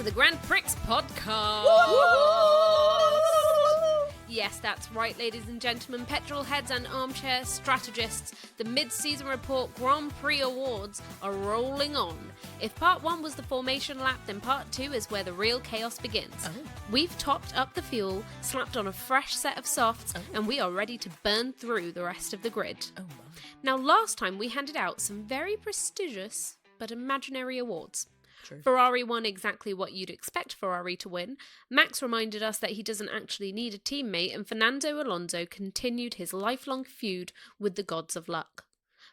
to the Grand Prix podcast. Yes, that's right, ladies and gentlemen, petrol heads and armchair strategists. The mid-season report Grand Prix awards are rolling on. If part 1 was the formation lap, then part 2 is where the real chaos begins. Oh. We've topped up the fuel, slapped on a fresh set of softs, and we are ready to burn through the rest of the grid. Oh, wow. Now, last time we handed out some very prestigious but imaginary awards. True. Ferrari won exactly what you'd expect Ferrari to win. Max reminded us that he doesn't actually need a teammate, and Fernando Alonso continued his lifelong feud with the gods of luck.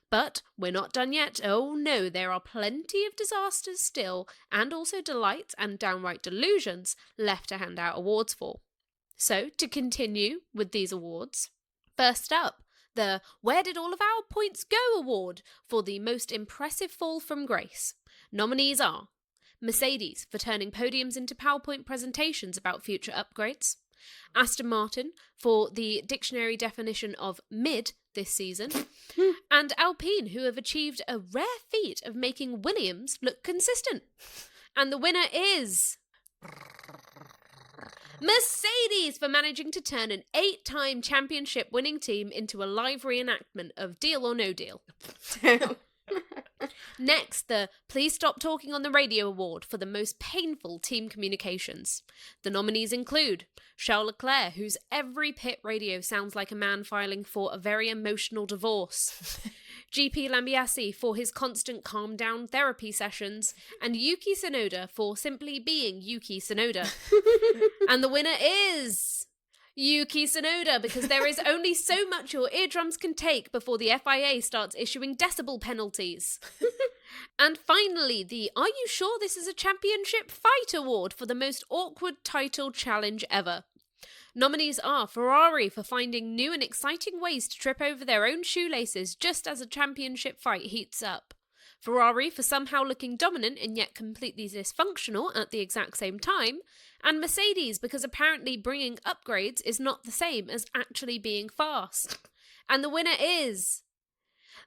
But we're not done yet. Oh no, there are plenty of disasters still, and also delights and downright delusions left to hand out awards for. So, to continue with these awards, first up, the Where Did All of Our Points Go award for the most impressive fall from grace. Nominees are Mercedes for turning podiums into PowerPoint presentations about future upgrades, Aston Martin for the dictionary definition of mid this season, and Alpine, who have achieved a rare feat of making Williams look consistent. And the winner is Mercedes for managing to turn an 8-time championship winning team into a live reenactment of Deal or No Deal. Next, the Please Stop Talking on the Radio award for the most painful team communications. The nominees include Charles Leclerc, whose every pit radio sounds like a man filing for a very emotional divorce. GP Lambiase for his constant calm down therapy sessions, and Yuki Tsunoda for simply being Yuki Tsunoda. And the winner is Yuki Tsunoda, because there is only so much your eardrums can take before the FIA starts issuing decibel penalties. And finally, the Are You Sure This Is a Championship Fight award for the most awkward title challenge ever. Nominees are Ferrari for finding new and exciting ways to trip over their own shoelaces just as a championship fight heats up. Ferrari for somehow looking dominant and yet completely dysfunctional at the exact same time, and Mercedes because apparently bringing upgrades is not the same as actually being fast. And the winner is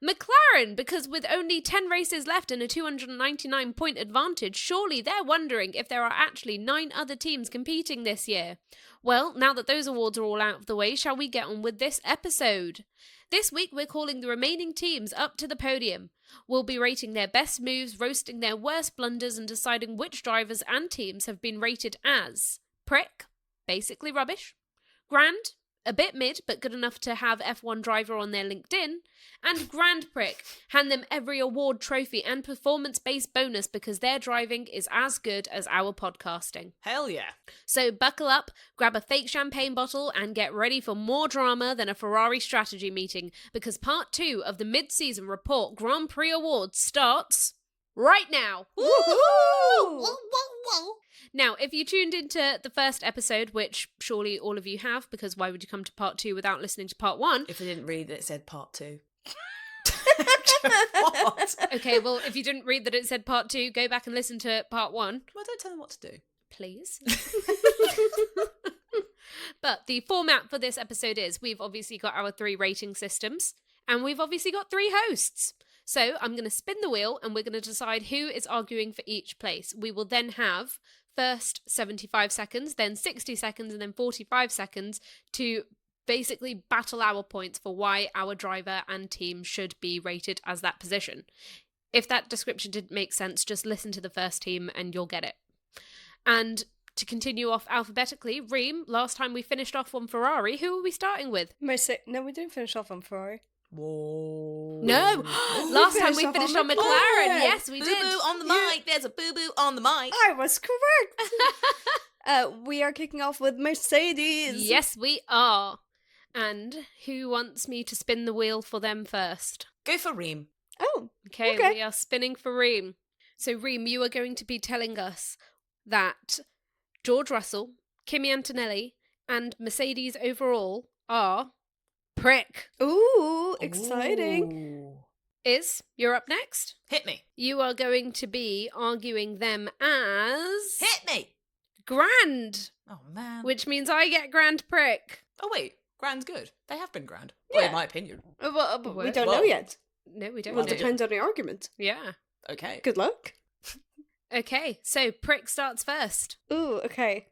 McLaren, because with only 10 races left and a 299-point advantage, surely they're wondering if there are actually 9 other teams competing this year. Well, now that those awards are all out of the way, shall we get on with this episode? This week we're calling the remaining teams up to the podium. We'll be rating their best moves, roasting their worst blunders, and deciding which drivers and teams have been rated as prick, basically rubbish, grand, a bit mid but good enough to have F1 driver on their LinkedIn, and grand prick, hand them every award, trophy and performance-based bonus because their driving is as good as our podcasting. Hell yeah. So buckle up, grab a fake champagne bottle and get ready for more drama than a Ferrari strategy meeting, because part 2 of the mid-season report Grand Prix Awards starts right now. Woohoo! Now, if you tuned into the first episode, which surely all of you have, because why would you come to part 2 without listening to part 1? If I didn't read that it said part 2. What? Okay, well, if you didn't read that it said part 2, go back and listen to part 1. Well, don't tell them what to do. Please. But the format for this episode is we've obviously got our 3 rating systems, and we've obviously got 3 hosts. So I'm going to spin the wheel and we're going to decide who is arguing for each place. We will then have first 75 seconds, then 60 seconds, and then 45 seconds to basically battle our points for why our driver and team should be rated as that position. If that description didn't make sense, just listen to the first team and you'll get it. And to continue off alphabetically, Reem, last time we finished off on Ferrari, who are we starting with? No, we didn't finish off on Ferrari. Whoa. No! Last time we finished on McLaren. Yes, we did. Boo-boo on the mic. There's a boo-boo on the mic. I was correct. We are kicking off with Mercedes. Yes, we are. And who wants me to spin the wheel for them first? Go for Reem. Oh, Okay, we are spinning for Reem. So Reem, you are going to be telling us that George Russell, Kimi Antonelli, and Mercedes overall are prick. Ooh, exciting. Ooh. You're up next. Hit me. You are going to be arguing them as Hit me. grand, Oh, man. which means I get grand prick. Oh, wait. Grand's good. They have been grand. Yeah. Well, in my opinion. But we don't Well, know yet. No, we don't Well, know. it depends on the argument. Yeah. Okay. Good luck. Okay, so Prick starts first. Ooh, okay.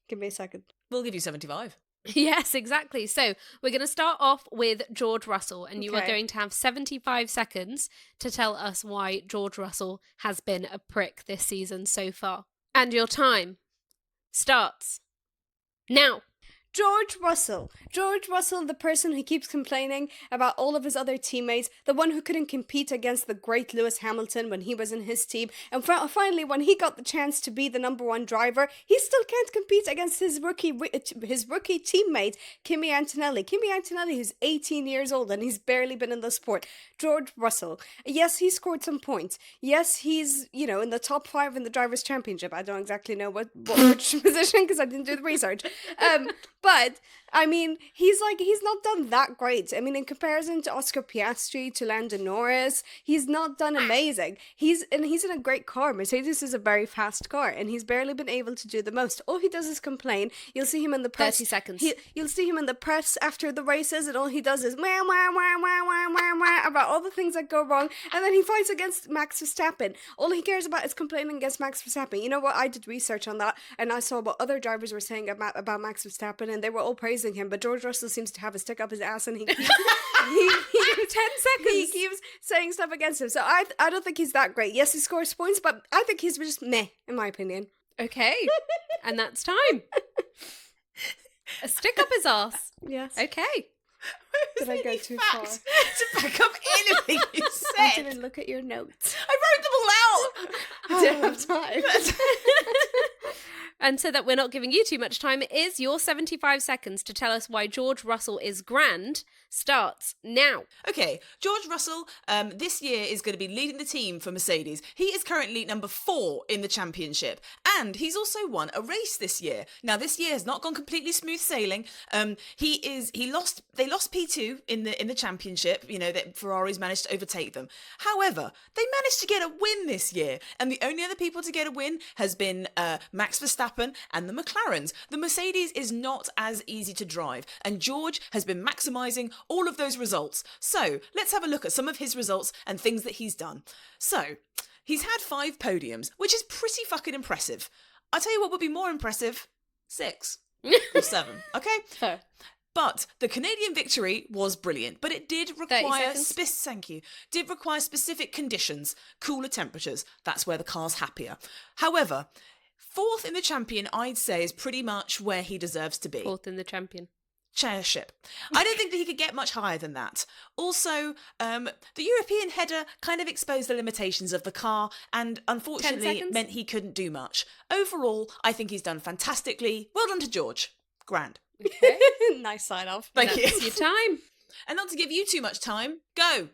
Give me a second. We'll give you 75. Yes, exactly. So we're going to start off with George Russell, and you are Okay. going to have 75 seconds to tell us why George Russell has been a prick this season so far. And your time starts now. George Russell, the person who keeps complaining about all of his other teammates, the one who couldn't compete against the great Lewis Hamilton when he was in his team, and finally when he got the chance to be the number one driver, he still can't compete against his rookie teammate, Kimi Antonelli. Kimi Antonelli, who's 18 years old and he's barely been in the sport. George Russell, yes, he scored some points. Yes, he's, in the top 5 in the Drivers' Championship. I don't exactly know which position because I didn't do the research. But, I mean, he's not done that great. I mean, in comparison to Oscar Piastri, to Lando Norris, he's not done amazing. He's in a great car. Mercedes is a very fast car, and he's barely been able to do the most. All he does is complain. You'll see him in the press. 30 seconds. You'll see him in the press after the races, and all he does is wah, wah, wah, wah, wah, wah, wah, about all the things that go wrong, and then he fights against Max Verstappen. All he cares about is complaining against Max Verstappen. You know what? I did research on that, and I saw what other drivers were saying about Max Verstappen, and they were all praising him, but George Russell seems to have a stick up his ass, and he keeps, 10 seconds. he keeps saying stuff against him. So I don't think he's that great. Yes, he scores points, but I think he's just meh, in my opinion. Okay, and that's time. A stick up his ass. Yes. Okay. Did I go too far? To back up anything you I said. didn't look at your notes. I wrote them all out. I didn't have time. And so that we're not giving you too much time, is your 75 seconds to tell us why George Russell is grand starts now. Okay, George Russell this year is going to be leading the team for Mercedes. He is currently number 4 in the championship, and he's also won a race this year. Now, this year has not gone completely smooth sailing. They lost P2 in the championship. That Ferrari's managed to overtake them. However, they managed to get a win this year, and the only other people to get a win has been Max Verstappen and the McLarens. The Mercedes is not as easy to drive, and George has been maximising all of those results. So let's have a look at some of his results and things that he's done. So he's had 5 podiums, which is pretty fucking impressive. I'll tell you what would be more impressive: 6 or 7. Okay. Fair. But the Canadian victory was brilliant, but it did require seconds. Did require specific conditions, cooler temperatures. That's where the car's happier. However, 4th in the champion, I'd say, is pretty much where he deserves to be. 4th in the champion. Chairship. I don't think that he could get much higher than that. Also, the European header kind of exposed the limitations of the car and unfortunately meant he couldn't do much. Overall, I think he's done fantastically. Well done to George. Grand. Okay. Nice sign off. Thank you. That's your time. And not to give you too much time, go.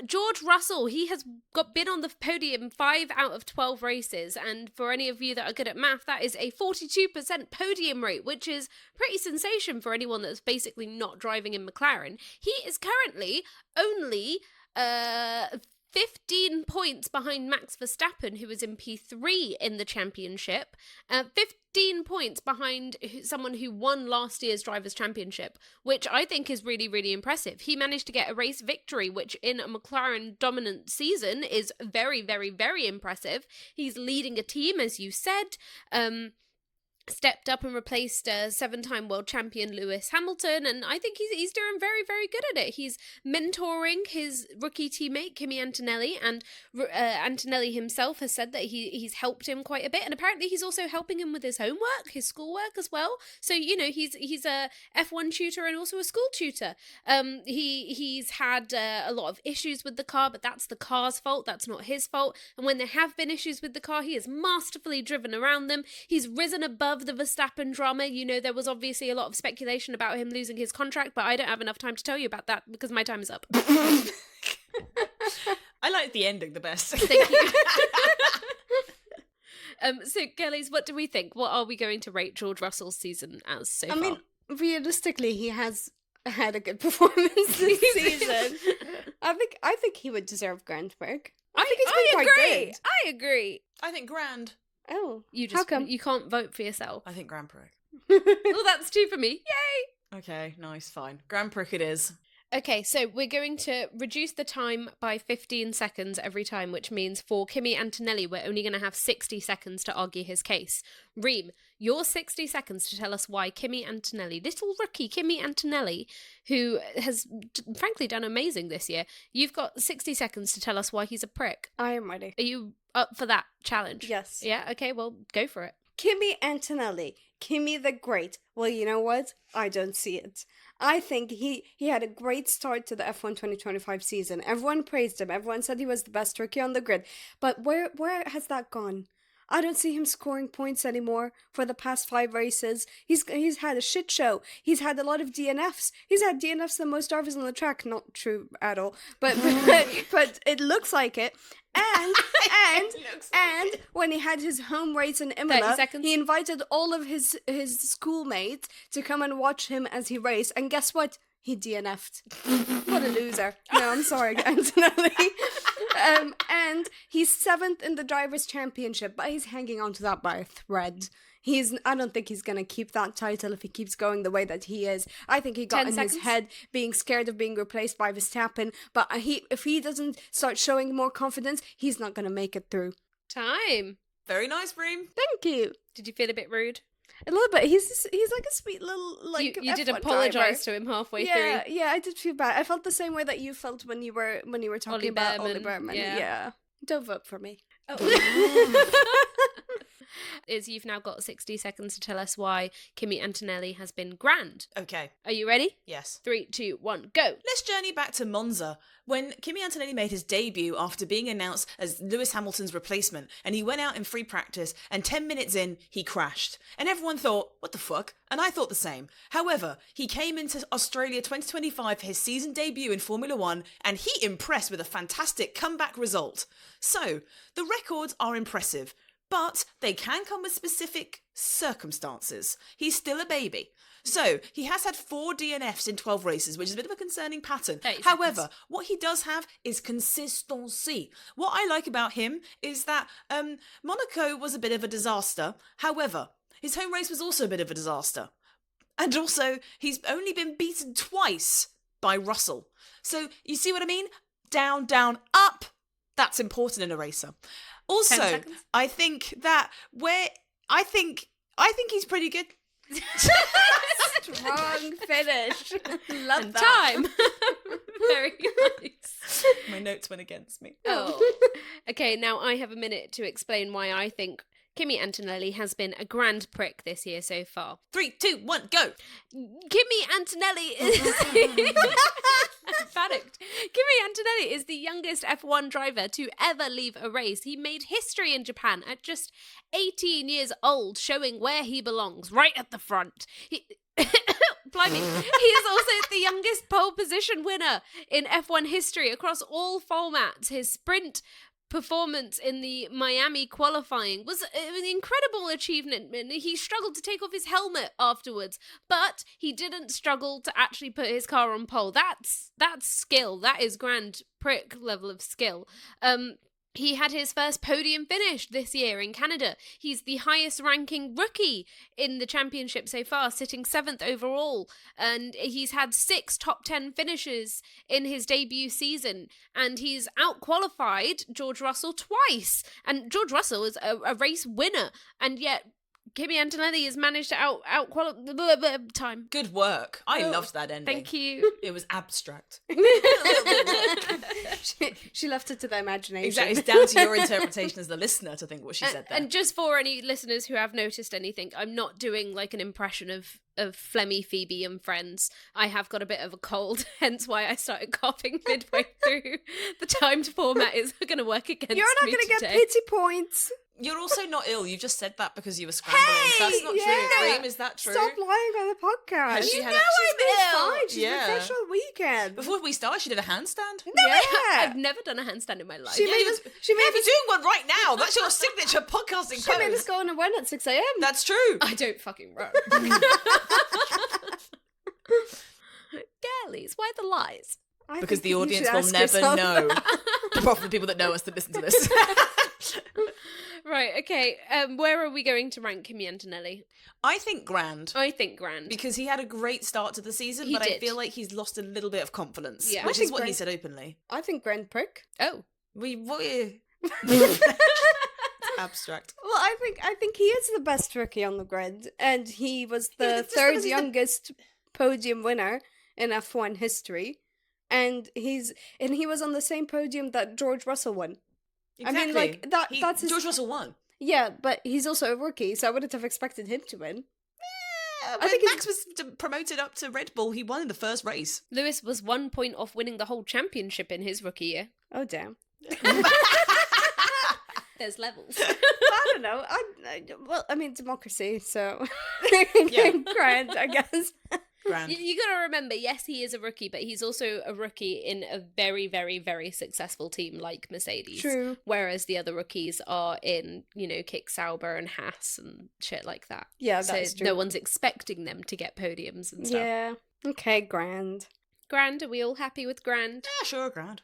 George Russell, he has been on the podium 5 out of 12 races, and for any of you that are good at math, that is a 42% podium rate, which is pretty sensation for anyone that's basically not driving in McLaren. He is currently only 15 points behind Max Verstappen, who is in P3 in the championship. 15 points behind someone who won last year's Drivers' Championship, which I think is really, really impressive. He managed to get a race victory, which in a McLaren dominant season is very, very, very impressive. He's leading a team, as you said. Stepped up and replaced 7-time world champion Lewis Hamilton, and I think he's doing very, very good at it. He's mentoring his rookie teammate Kimi Antonelli, and Antonelli himself has said that he's helped him quite a bit, and apparently he's also helping him with his homework, his schoolwork as well. So he's a F1 tutor and also a school tutor. He's had a lot of issues with the car, but that's the car's fault. That's not his fault. And when there have been issues with the car, he has masterfully driven around them. He's risen above the Verstappen drama. There was obviously a lot of speculation about him losing his contract, but I don't have enough time to tell you about that because my time is up. I like the ending the best. Thank you. So, girlies, what do we think? What are we going to rate George Russell's season as so far? I mean, realistically, he has had a good performance this season. I think he would deserve Grand Prix. I think he's been quite good. I agree. I think grand. Oh, How come? You can't vote for yourself. I think Grand Prix. Well, that's 2 for me. Yay! Okay, nice, fine. Grand Prix it is. Okay, so we're going to reduce the time by 15 seconds every time, which means for Kimi Antonelli, we're only going to have 60 seconds to argue his case. Reem, your 60 seconds to tell us why Kimi Antonelli, little rookie Kimi Antonelli, who has frankly done amazing this year, you've got 60 seconds to tell us why he's a prick. I am ready. Are you up for that challenge? Yes. Yeah, okay, well, go for it. Kimi Antonelli, Kimi the Great. Well, you know what? I don't see it. I think he had a great start to the F1 2025 season. Everyone praised him. Everyone said he was the best rookie on the grid. But where has that gone? I don't see him scoring points anymore for the past 5 races. He's had a shit show. He's had a lot of DNFs. He's had DNFs the most drivers on the track. Not true at all. But it looks like it. And when he had his home race in Imola, he invited all of his schoolmates to come and watch him as he raced. And guess what? He DNF'd. What a loser. No, I'm sorry, Antonelli. And he's 7th in the Drivers' Championship, but he's hanging on to that by a thread. I don't think he's going to keep that title if he keeps going the way that he is. I think he got in his head being scared of being replaced by Verstappen, but if he doesn't start showing more confidence, he's not going to make it through. Time. Very nice, Reem. Thank you. Did you feel a bit rude? A little bit. He's like a sweet little like. You did apologise to him halfway through. Yeah, I did feel bad. I felt the same way that you felt when you were talking about Ollie Berman. Yeah. Don't vote for me. Oh. Is you've now got 60 seconds to tell us why Kimi Antonelli has been grand. Okay. Are you ready? Yes. 3, 2, 1, go. Let's journey back to Monza, when Kimi Antonelli made his debut after being announced as Lewis Hamilton's replacement, and he went out in free practice, and 10 minutes in, he crashed. And everyone thought, what the fuck? And I thought the same. However, he came into Australia 2025 for his season debut in Formula 1, and he impressed with a fantastic comeback result. So, the records are impressive, but they can come with specific circumstances. He's still a baby. So, he has had 4 DNFs in 12 races, which is a bit of a concerning pattern. However, what he does have is consistency. What I like about him is that Monaco was a bit of a disaster. However, his home race was also a bit of a disaster. And also, he's only been beaten twice by Russell. So, you see what I mean? Down, down, up. That's important in a racer. Also, I think that I think he's pretty good. Strong finish. Love that. Time. Very nice. My notes went against me. Oh. Okay, now I have a minute to explain why I think Kimi Antonelli has been a grand prick this year so far. 3, 2, 1, go. Kimi Antonelli is... I panicked. Kimi Antonelli is the youngest F1 driver to ever leave a race. He made history in Japan at just 18 years old, showing where he belongs, right at the front. Blimey. He is also the youngest pole position winner in F1 history across all formats. His sprint performance in the Miami qualifying was an incredible achievement. He struggled to take off his helmet afterwards, but he didn't struggle to actually put his car on pole. That's skill. That is grand prick level of skill. He had his first podium finish this year in Canada. He's the highest ranking rookie in the championship so far, sitting 7th overall. And he's had 6 top 10 finishes in his debut season. And he's out-qualified George Russell twice. And George Russell is a race winner. And yet Kimi Antonelli has managed to out-qualify time. Good work. I loved that ending. Thank you. It was abstract. She left it to the imagination. Exactly. It's down to your interpretation as the listener to think what she said there. And just for any listeners who have noticed anything, I'm not doing like an impression of Flemmy, Phoebe and Friends. I have got a bit of a cold, hence why I started coughing midway through. The timed format is going to work against me. You're not going to get pity points. You're also not ill. You just said that because you were scrambling. That's not true. Cream, is that true? Stop lying on the podcast. Has she I'm ill. fine. She's been fresh all weekend. Before we started, she did a handstand. I've never done a handstand in my life. She made us you're doing one right now. That's your signature podcasting pose. She made us go on a run at 6 a.m. That's true. I don't fucking run. Girlies, why the lies? Because the audience will never know. Apart from the people that know us that listen to this. Right, okay. Where are we going to rank Kimi Antonelli? I think grand. I think grand. Because he had a great start to the season, but I feel like he's lost a little bit of confidence, Yeah. which is what he said openly. I think Grand Prick. Oh. It's abstract. Well, I think he is the best rookie on the grid, and he was the third youngest podium winner in F1 history, and he was on the same podium that George Russell won. Exactly. I mean, like that's his... George Russell won. Yeah, but he's also a rookie, so I wouldn't have expected him to win. I think Max was promoted up to Red Bull. He won in the first race. Lewis was 1 point off winning the whole championship in his rookie year. Oh, damn. There's levels. I don't know. I mean, democracy, so grand, I guess. Grand. You got to remember, yes, he is a rookie, but he's also a rookie in a very, very, very successful team like Mercedes. True. Whereas the other rookies are in, Kick Sauber and Haas and shit like that. Yeah, so that's true. no one's expecting them to get podiums and stuff. Yeah. Okay, grand. Grand, are we all happy with grand? Yeah, sure, grand.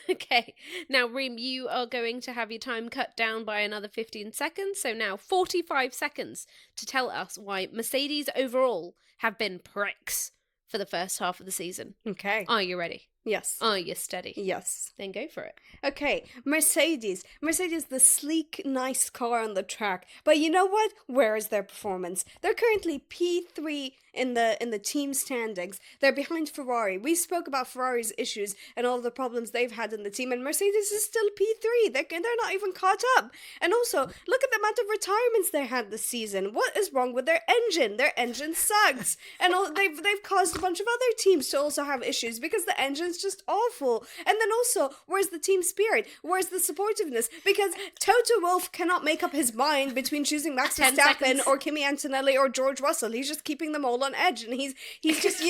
Okay, now Reem, you are going to have your time cut down by another 15 seconds, so now 45 seconds to tell us why Mercedes overall have been pricks for the first half of the season. Okay. Are you ready? Yes. Are you steady? Yes. Then go for it. Okay, Mercedes, the sleek, nice car on the track. But you know what? Where is their performance? They're currently P3 in the team standings. They're behind Ferrari. We spoke about Ferrari's issues and all the problems they've had in the team, and Mercedes is still P3. They're not even caught up. And also, look at the amount of retirements they had this season. What is wrong with their engine? Their engine sucks. And they've caused a bunch of other teams to also have issues because the engine's just awful. And then also, where's the team spirit? Where's the supportiveness? Because Toto Wolff cannot make up his mind between choosing Max 10 Verstappen seconds. or Kimi Antonelli or George Russell. He's just keeping them all on edge, and he's just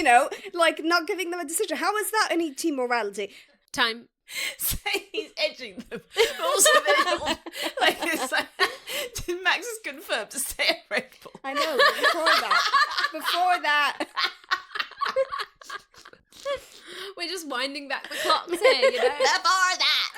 like not giving them a decision. How is that any team morality? Time. So he's edging them. But also, Max is confirmed to stay at Red Bull. I know, but before that. We're just winding back the clocks here, Before that.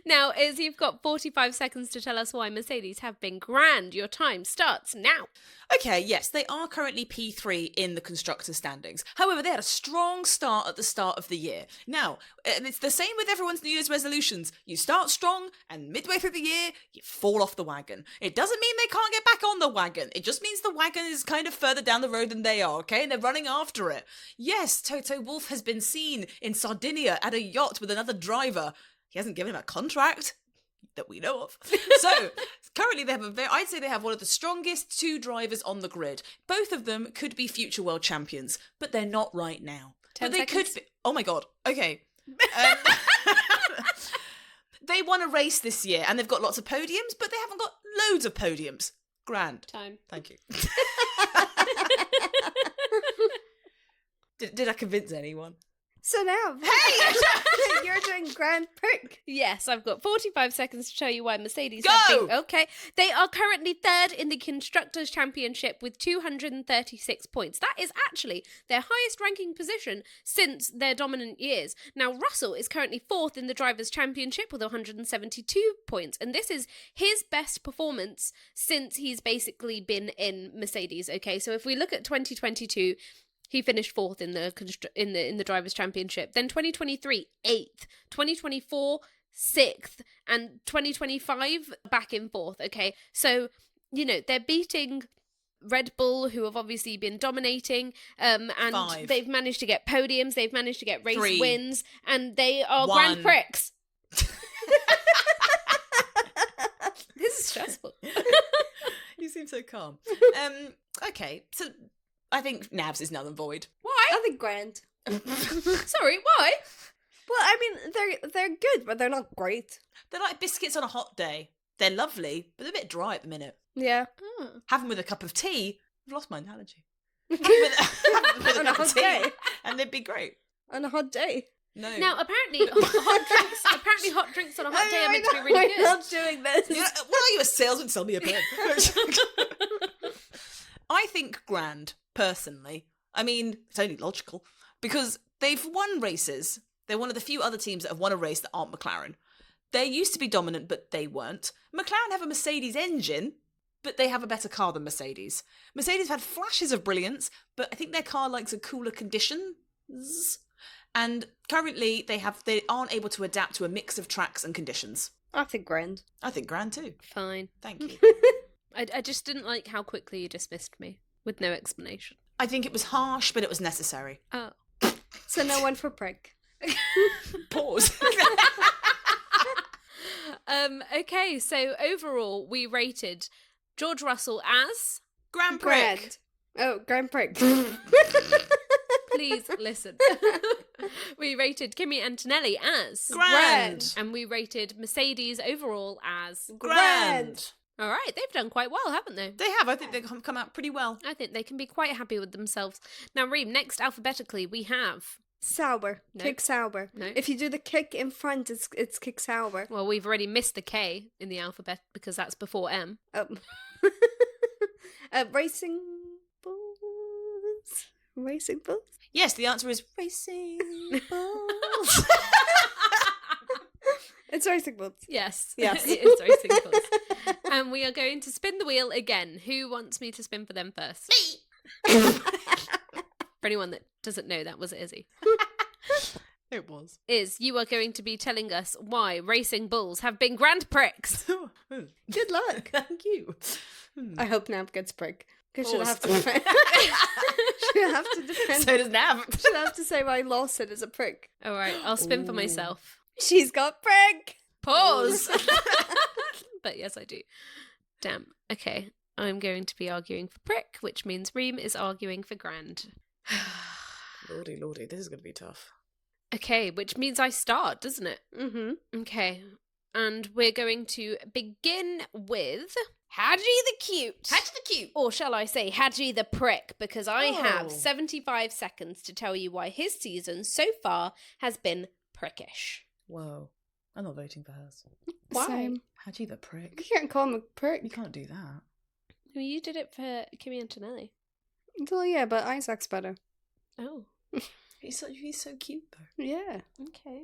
Now, Iz, you've got 45 seconds to tell us why Mercedes have been grand. Your time starts now. Okay, yes, they are currently P3 in the constructors' standings. However, they had a strong start at the start of the year. Now, it's the same with everyone's New Year's resolutions. You start strong, and midway through the year, you fall off the wagon. It doesn't mean they can't get back on the wagon. It just means the wagon is kind of further down the road than they are, okay? And they're running after it. Yes, Toto Wolff has been seen in Sardinia at a yacht with another driver. He hasn't given him a contract that we know of. So, currently I'd say they have one of the strongest two drivers on the grid. Both of them could be future world champions, but they're not right now. 10 but they seconds. could be. Oh my God. Okay. They won a race this year and they've got lots of podiums, but they haven't got loads of podiums. Grand. Time. Thank you. Did I convince anyone? So now, Hey! you're doing Grand Prix. Yes, I've got 45 seconds to tell you why Mercedes Go! have been... Okay. They are currently third in the Constructors' Championship with 236 points. That is actually their highest ranking position since their dominant years. Now, Russell is currently fourth in the Drivers' Championship with 172 points, and this is his best performance since he's basically been in Mercedes. Okay, so if we look at 2022... he finished fourth in the Drivers' Championship. Then 2023, 8th. 2024, 6th. And 2025, back in fourth. Okay, so, they're beating Red Bull, who have obviously been dominating. And 5. They've managed to get podiums. They've managed to get race 3. wins. And they are 1. Grand Prix. This is stressful. You seem so calm. Okay, so... I think Nabs is null and void. Why? I think grand. Sorry, why? Well, I mean, they're good, but they're not great. They're like biscuits on a hot day. They're lovely, but they're a bit dry at the minute. Yeah. Have them with a cup of tea. I've lost my analogy. On a hot day. And they'd be great. On a hot day. No. Now, apparently, hot drinks on a hot day are meant to be really We're good. not doing this. What are you, a salesman? Sell me a pen. I think grand, personally. I mean, it's only logical. Because they've won races. They're one of the few other teams that have won a race that aren't McLaren. They used to be dominant, but they weren't. McLaren have a Mercedes engine, but they have a better car than Mercedes. Mercedes have had flashes of brilliance, but I think their car likes a cooler conditions. And currently, they aren't able to adapt to a mix of tracks and conditions. I think grand. I think grand too. Fine. Thank you. I just didn't like how quickly you dismissed me with no explanation. I think it was harsh, but it was necessary. Oh. So no one for prick. Pause. Okay, so overall, we rated George Russell as... Grand Prix. Grand. Oh, grand prick. Please listen. We rated Kimi Antonelli as... Grand. And we rated Mercedes overall as... Grand. All right, they've done quite well, haven't they? They have. I think they've come out pretty well. I think they can be quite happy with themselves. Now, Reem, next alphabetically, we have... Sauber. No. Kick Sauber. No. If you do the kick in front, it's kick Sauber. Well, we've already missed the K in the alphabet because that's before M. Racing Bulls. Racing Bulls? Yes, the answer is Racing Bulls. It's Racing Bulls. Yes. Yes. It is Racing Bulls. And we are going to spin the wheel again. Who wants me to spin for them first? Me. For anyone that doesn't know, that was Izzy. It was. You are going to be telling us why Racing Bulls have been grand pricks. Good luck. Thank you. I hope Nav gets prick. Because she'll Pause. have to defend. She'll have to defend. So does Nav. She'll have to say why Lawson is a prick. All right, I'll spin for Ooh. myself. She's got prick. Pause. But yes, I do. Damn. Okay, I'm going to be arguing for prick, which means Reem is arguing for grand. Lordy, this is going to be tough. Okay, which means I start, doesn't it? Mm-hmm. Okay, and we're going to begin with Hadji the Cute. Hatch the Cute. Or shall I say Hadji the Prick, because I have Oh. 75 seconds to tell you why his season so far has been prickish. Whoa. I'm not voting for hers. Why? Same. Hatchy the prick. You can't call him a prick. You can't do that. Well, you did it for Kimi Antonelli. Well, yeah, but Isaac's better. Oh, He's so cute though. Yeah. okay.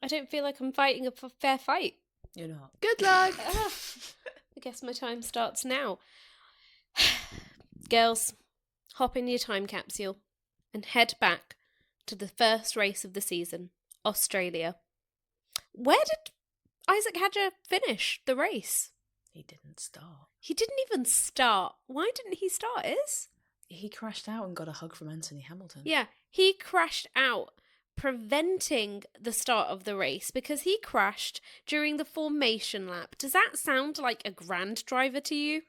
I don't feel like I'm fighting a fair fight. You're not. Good luck. I guess my time starts now. Girls, hop in your time capsule and head back to the first race of the season, Australia. Where did Isaac Hadger finish the race? He didn't start. He didn't even start. Why didn't he start, Is? He crashed out and got a hug from Anthony Hamilton. Yeah, he crashed out, preventing the start of the race because he crashed during the formation lap. Does that sound like a grand driver to you?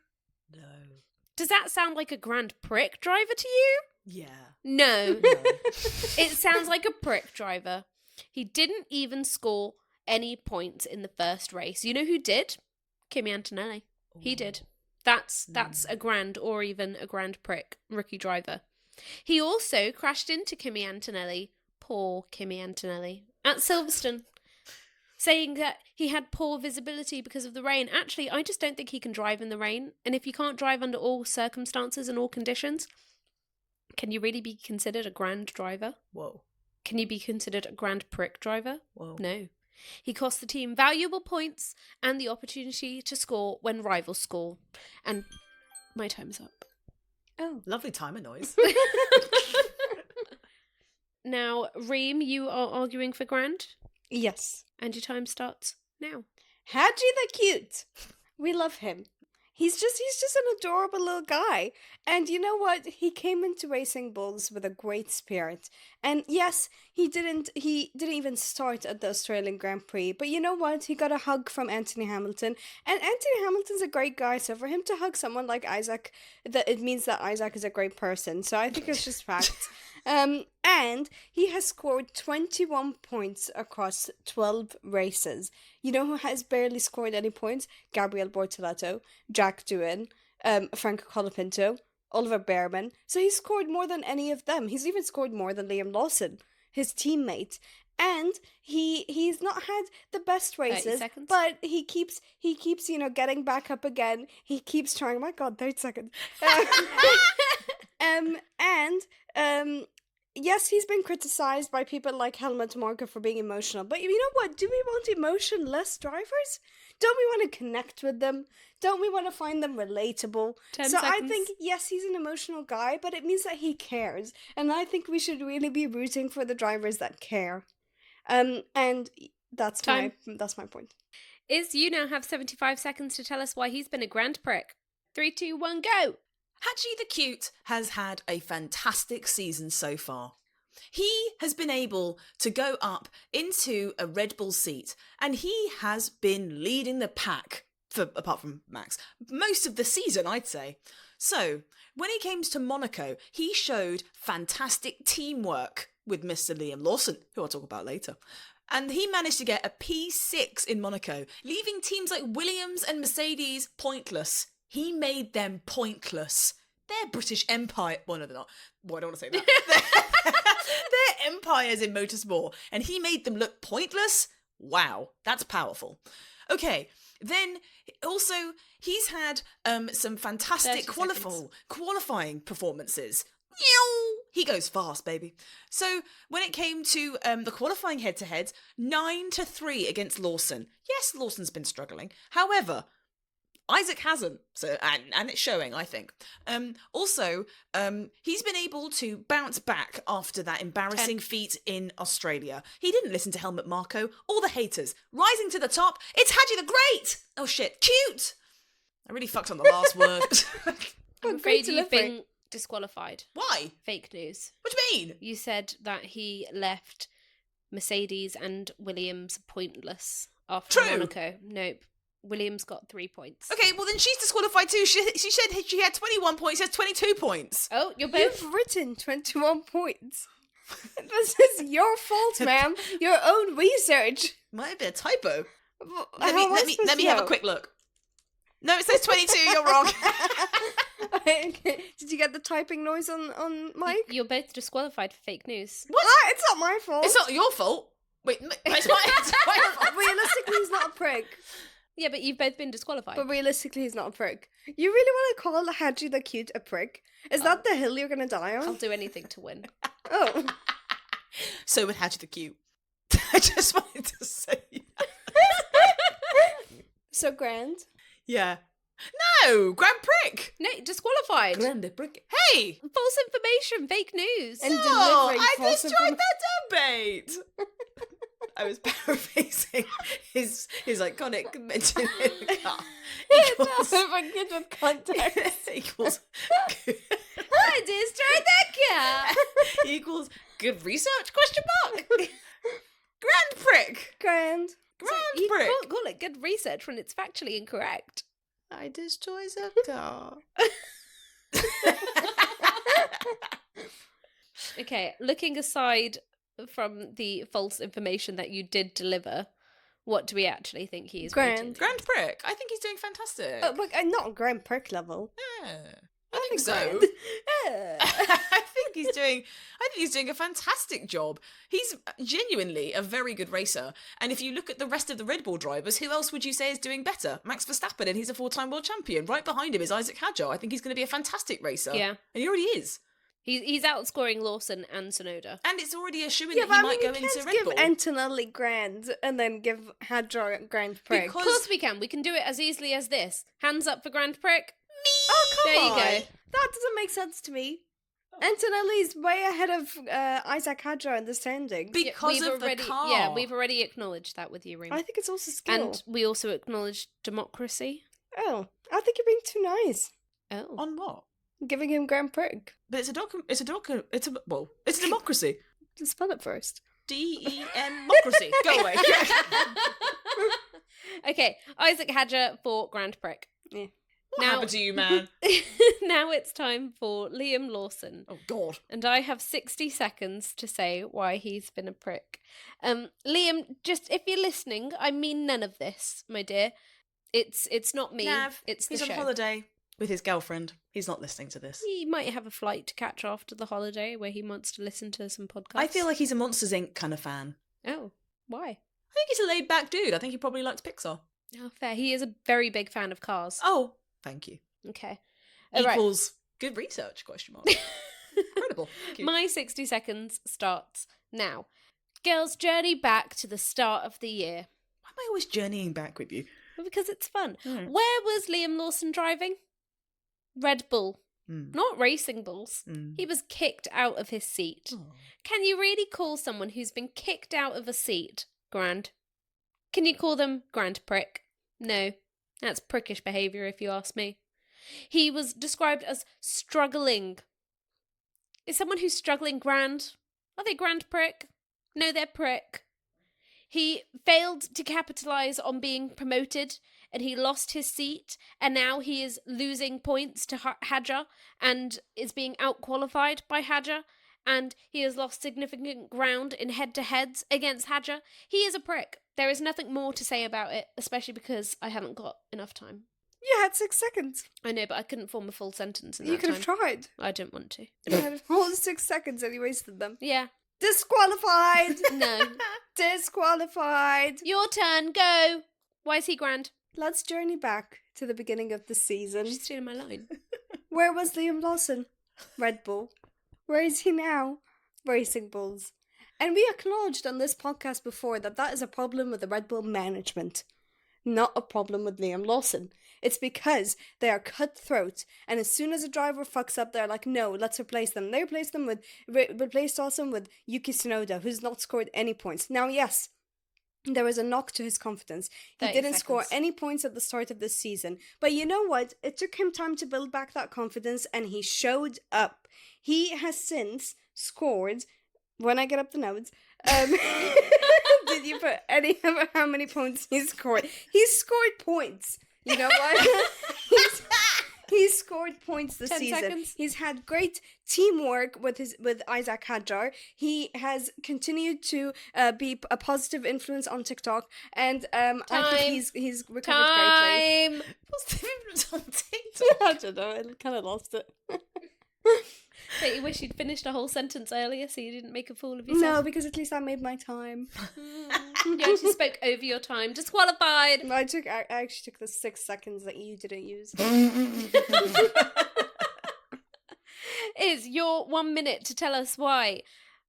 No. Does that sound like a grand prick driver to you? Yeah. No. No. It sounds like a prick driver. He didn't even score any points in the first race. You know who did? Kimi Antonelli. He did. That's a grand or even a grand prick rookie driver. He also crashed into Kimi Antonelli, poor Kimi Antonelli, at Silverstone, saying that he had poor visibility because of the rain. Actually, I just don't think he can drive in the rain. And if you can't drive under all circumstances and all conditions, can you really be considered a grand driver? Whoa. Can you be considered a grand prick driver? Whoa. No. He cost the team valuable points and the opportunity to score when rivals score. And my time's up. Oh. Lovely timer noise. Now, Reem, you are arguing for grand, Yes. and your time starts now. Hadji the Cute. We love him. He's just an adorable little guy. And you know what? He came into Racing Bulls with a great spirit. And yes, he didn't even start at the Australian Grand Prix. But you know what? He got a hug from Anthony Hamilton. And Anthony Hamilton's a great guy. So for him to hug someone like Isaac, it means that Isaac is a great person. So I think it's just fact. And he has scored 21 points across 12 races. You know who has barely scored any points? Gabriel Bortoleto, Jack Doohan, Franco Colapinto, Oliver Behrman. So he's scored more than any of them. He's even scored more than Liam Lawson, his teammate. And he's not had the best races, but he keeps getting back up again. He keeps trying. Oh my God, 30 seconds. yes, he's been criticized by people like Helmut Marko for being emotional, but you know what? Do we want emotionless drivers? Don't we want to connect with them? Don't we want to find them relatable? 10 so seconds. I think, yes, he's an emotional guy, but it means that he cares. And I think we should really be rooting for the drivers that care. And that's Time. that's my point. You now have 75 seconds to tell us why he's been a grand prick. 3, 2, 1, go! Haji the Cute has had a fantastic season so far. He has been able to go up into a Red Bull seat, and he has been leading the pack, apart from Max, most of the season, I'd say. So, when he came to Monaco, he showed fantastic teamwork with Mr. Liam Lawson, who I'll talk about later. And he managed to get a P6 in Monaco, leaving teams like Williams and Mercedes pointless. He made them pointless. They're British Empire. Well, no, they're not. Well, I don't want to say that. They're empires in motorsport. And he made them look pointless. Wow, that's powerful. Okay, then also he's had some fantastic 30 seconds. qualifying performances. He goes fast, baby. So when it came to the qualifying head-to-heads, 9-3 against Lawson. Yes, Lawson's been struggling. However, Isaac hasn't, so and it's showing, I think. Also, he's been able to bounce back after that embarrassing feat in Australia. He didn't listen to Helmut Marko or the haters. Rising to the top, it's Haji the Great! Oh shit, cute! I really fucked on the last word. I'm great afraid you've delivery. been disqualified. Why? Fake news. What do you mean? You said that he left Mercedes and Williams pointless after True. Monaco. Nope. Williams got 3 points. Okay, well then she's disqualified too. She said she had 21 points, she has 22 points. Oh, you're both... You've written 21 points. This is your fault, ma'am. Your own research. Might have been a typo. How am I Let supposed me to have a know? quick look. No, it says 22, you're wrong. Did you get the typing noise on mic? You're both disqualified for fake news. What? Ah, it's not my fault. It's not your fault. Wait, it's my fault. Realistically, he's not a prick. Yeah, but you've both been disqualified. But realistically, he's not a prick. You really want to call Haji the Cute a prick? Is that the hill you're going to die I'll on? do anything to win. Oh. So with Haji the Cute. I just wanted to say that. So grand. Yeah. No, Grand Prick. No, disqualified. Grande Prick. Hey! False information, fake news. And No, delivering I false destroyed that debate. I was paraphrasing his iconic mention in the car. Equals, Forget with context. equals, I destroyed that car. equals good research, question mark. Grand Prick. Grand. You Grand Prick. can't call it good research when it's factually incorrect. I destroy a car. Okay, looking aside from the false information that you did deliver, what do we actually think he is Grand. rated? Grand Prick. I think he's doing fantastic. But not a grand prick level. Yeah, I think so. grand. I think he's doing a fantastic job. He's genuinely a very good racer. And if you look at the rest of the Red Bull drivers, who else would you say is doing better? Max Verstappen, and he's a 4-time world champion. Right behind him is Isaac Hadjar. I think he's going to be a fantastic racer. Yeah. And he already is. He's outscoring Lawson and Sonoda. And it's already a shoo-in Yeah, that but he I might mean, go you into can't Red give Bull. Antonelli grand and then give Hadjar grand prick. Of course we can. We can do it as easily as this. Hands up for Grand Prick. Oh, come There you on. go. That doesn't make sense to me. Antonelli's way ahead of Isaac Hadjar in the standings. Because we've of the already, car. Yeah, we've already acknowledged that with you, Reem. I think it's also skill. And we also acknowledged democracy. Oh, I think you're being too nice. Oh. On what? Giving him grand prick. But it's a democracy. Just spell it first. democracy. Go away. Okay, Isaac Hadjar for Grand Prick. Yeah. What happened to you, man? Now it's time for Liam Lawson. Oh, God. And I have 60 seconds to say why he's been a prick. Liam, just if you're listening, I mean none of this, my dear. It's not me. Nav, it's the he's on show. holiday with his girlfriend. He's not listening to this. He might have a flight to catch after the holiday where he wants to listen to some podcasts. I feel like he's a Monsters, Inc. kind of fan. Oh, why? I think he's a laid-back dude. I think he probably likes Pixar. Oh, fair. He is a very big fan of cars. Oh, thank you. Okay. All right. Equals good research, question mark. Incredible. Thank you. My 60 seconds starts now. Girls, journey back to the start of the year. Why am I always journeying back with you? Well, because it's fun. Mm. Where was Liam Lawson driving? Red Bull. Not Racing Bulls. He was kicked out of his seat. Oh. Can you really call someone who's been kicked out of a seat grand? Can you call them grand prick? No. That's prickish behaviour if you ask me. He was described as struggling. Is someone who's struggling grand? Are they grand prick? No, they're prick. He failed to capitalise on being promoted and he lost his seat and now he is losing points to Hadja and is being outqualified by Hadja and he has lost significant ground in head-to-heads against Hadja. He is a prick. There is nothing more to say about it, especially because I haven't got enough time. You had 6 seconds. I know, but I couldn't form a full sentence in that You could have time. tried. I don't want to. You had a whole 6 seconds and you wasted them. Yeah. Disqualified! No. Disqualified! Your turn, go! Why is he grand? Let's journey back to the beginning of the season. She's stealing my line. Where was Liam Lawson? Red Bull. Where is he now? Racing Bulls. And we acknowledged on this podcast before that is a problem with the Red Bull management, not a problem with Liam Lawson. It's because they are cutthroat, and as soon as a driver fucks up, they're like, no, let's replace them. They replaced Lawson with Yuki Tsunoda, who's not scored any points. Now, yes, there was a knock to his confidence. He didn't score any points at the start of this season. But you know what? It took him time to build back that confidence, and he showed up. He has since scored, when I get up the notes, did you put any of how many points he scored? He's scored points. You know what? He's scored points this 10 season. seconds. He's had great teamwork with Isaac Hadjar. He has continued to be a positive influence on TikTok, and I think he's recovered greatly. Positive influence on TikTok. I don't know. I kind of lost it. But you wish you'd finished a whole sentence earlier so you didn't make a fool of yourself? No, because at least I made my time. You actually spoke over your time. Disqualified! I actually took the 6 seconds that you didn't use. Is your 1 minute to tell us why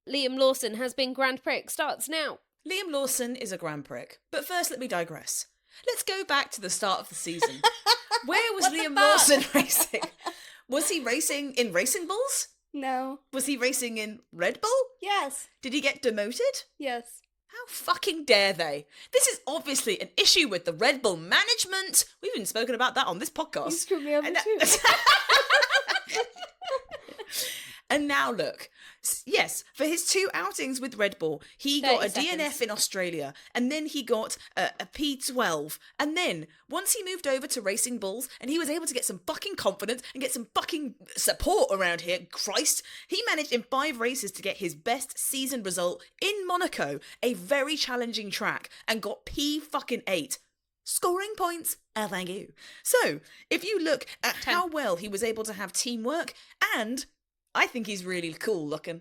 Liam Lawson has been Grand Prix starts now. Liam Lawson is a grand prick. But first, let me digress. Let's go back to the start of the season. Where was Liam Lawson racing? Was he racing in Racing Bulls? No. Was he racing in Red Bull? Yes. Did he get demoted? Yes. How fucking dare they? This is obviously an issue with the Red Bull management. We've even spoken about that on this podcast. You screwed me over And too. And now look, yes, for his 2 outings with Red Bull, he got a 30 DNF in Australia, and then he got a P12, and then once he moved over to Racing Bulls, and he was able to get some fucking confidence and get some fucking support around here, Christ, he managed in 5 races to get his best season result in Monaco, a very challenging track, and got P8. Scoring points, thank you. So, if you look at how well he was able to have teamwork, and I think he's really cool looking.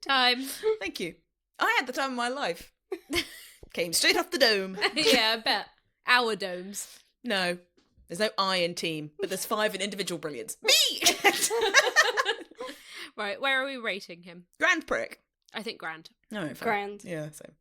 Time. Thank you. I had the time of my life. Came straight off the dome. Yeah, I bet. Our domes. No, there's no I in team, but there's 5 in individual brilliance. Me! Right, where are we rating him? Grand prick. I think grand. No, fine. Grand. Yeah, same.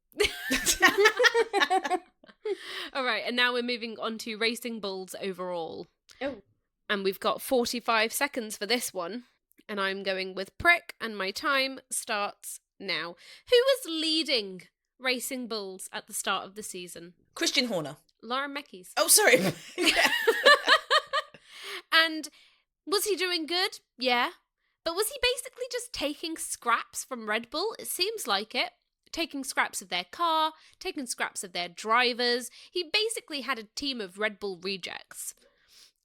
All right, and now we're moving on to Racing Bulls overall. Oh. And we've got 45 seconds for this one. And I'm going with prick, and my time starts now. Who was leading Racing Bulls at the start of the season? Christian Horner. Lauren Meckies. Oh, sorry. Yeah. And was he doing good? Yeah. But was he basically just taking scraps from Red Bull? It seems like it. Taking scraps of their car, taking scraps of their drivers. He basically had a team of Red Bull rejects.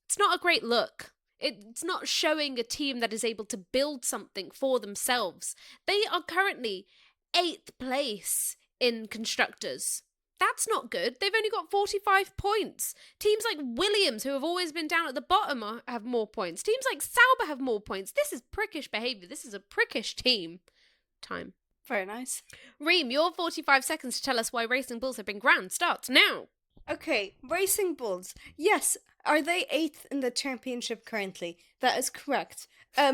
It's not a great look. It's not showing a team that is able to build something for themselves. They are currently 8th place in Constructors. That's not good. They've only got 45 points. Teams like Williams, who have always been down at the bottom, have more points. Teams like Sauber have more points. This is prickish behaviour. This is a prickish team. Time. Very nice. Reem, your 45 seconds to tell us why Racing Bulls have been grand starts now. Okay, Racing Bulls. Yes, Are they 8th in the championship currently? That is correct. Are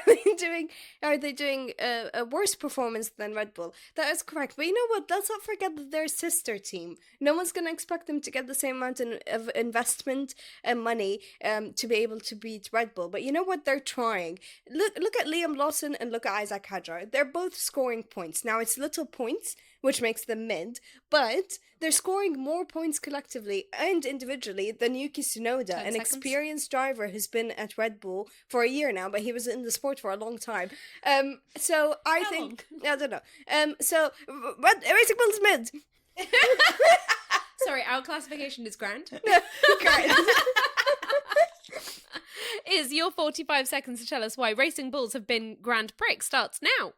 they doing a worse performance than Red Bull? That is correct. But you know what? Let's not forget that they're a sister team. No one's going to expect them to get the same amount of investment and money to be able to beat Red Bull. But you know what? They're trying. Look at Liam Lawson and look at Isaac Hadjar. They're both scoring points. Now, it's little points, which makes them mid, but they're scoring more points collectively and individually than Yuki Tsunoda, an experienced driver who's been at Red Bull for a year now, but he was in the sport for a long time. So I think, I don't know. So Racing Bull's mid. Sorry, our classification is grand. Great. Is your 45 seconds to tell us why Racing Bulls have been Grand Prix starts now.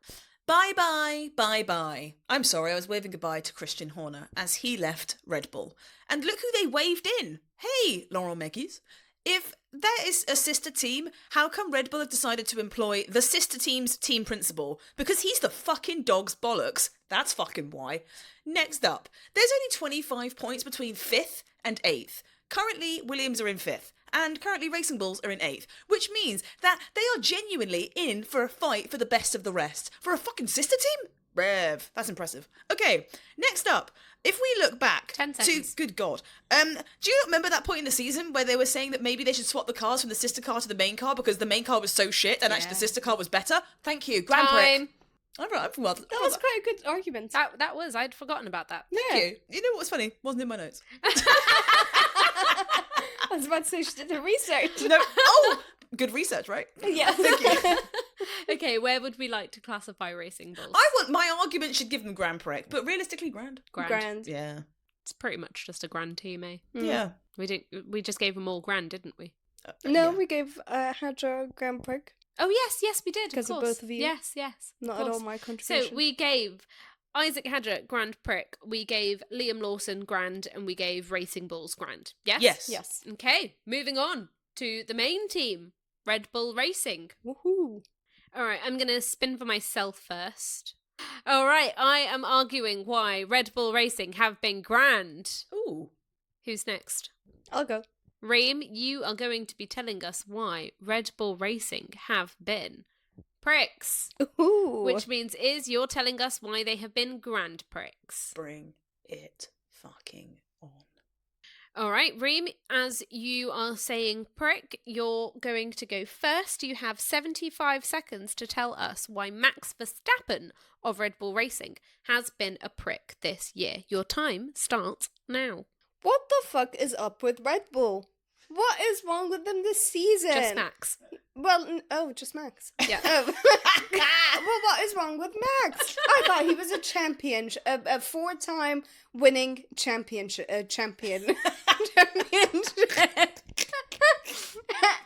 Bye-bye, bye-bye. I'm sorry, I was waving goodbye to Christian Horner as he left Red Bull. And look who they waved in. Hey, Laurent Mekies. If there is a sister team, how come Red Bull have decided to employ the sister team's team principal? Because he's the fucking dog's bollocks. That's fucking why. Next up, there's only 25 points between 5th and 8th. Currently, Williams are in 5th. And currently Racing Bulls are in 8th, which means that they are genuinely in for a fight for the best of the rest. For a fucking sister team? Rev. That's impressive. Okay, next up, if we look back 10 seconds. Good God. Do you remember that point in the season where they were saying that maybe they should swap the cars from the sister car to the main car because the main car was so shit and actually the sister car was better? Thank you. Grand Prix. All right, well, That was quite a good argument. That was. I'd forgotten about that. Thank you. You know what was funny? Wasn't in my notes. I was about to say she did her research. No. Oh, good research, right? Yeah. Thank you. Okay, where would we like to classify Racing Bulls? My argument should give them Grand Prix, but realistically, Grand. Grand. Yeah. It's pretty much just a grand team, eh? Yeah. We just gave them all grand, didn't we? No, yeah. we gave Hadjar Grand Prix. Oh yes, we did. Because of course. both of you. Yes. Not at all my contribution. So we gave Isaac Hadjar Grand Prix, we gave Liam Lawson Grand, and we gave Racing Bulls Grand. Yes? Yes. Okay, moving on to the main team, Red Bull Racing. Woohoo. All right, I'm going to spin for myself first. All right, I am arguing why Red Bull Racing have been grand. Ooh. Who's next? I'll go. Reem, you are going to be telling us why Red Bull Racing have been pricks. Ooh. Which means you're telling us why they have been grand pricks. Bring it fucking on. All right, Reem, as you are saying prick, you're going to go first. You have 75 seconds to tell us why Max Verstappen of Red Bull Racing has been a prick this year. Your time starts now. What the fuck is up with Red Bull? What is wrong with them this season? Just Max. Well, just Max. Yeah. Well, what is wrong with Max? I thought he was a champion, a 4-time winning champion.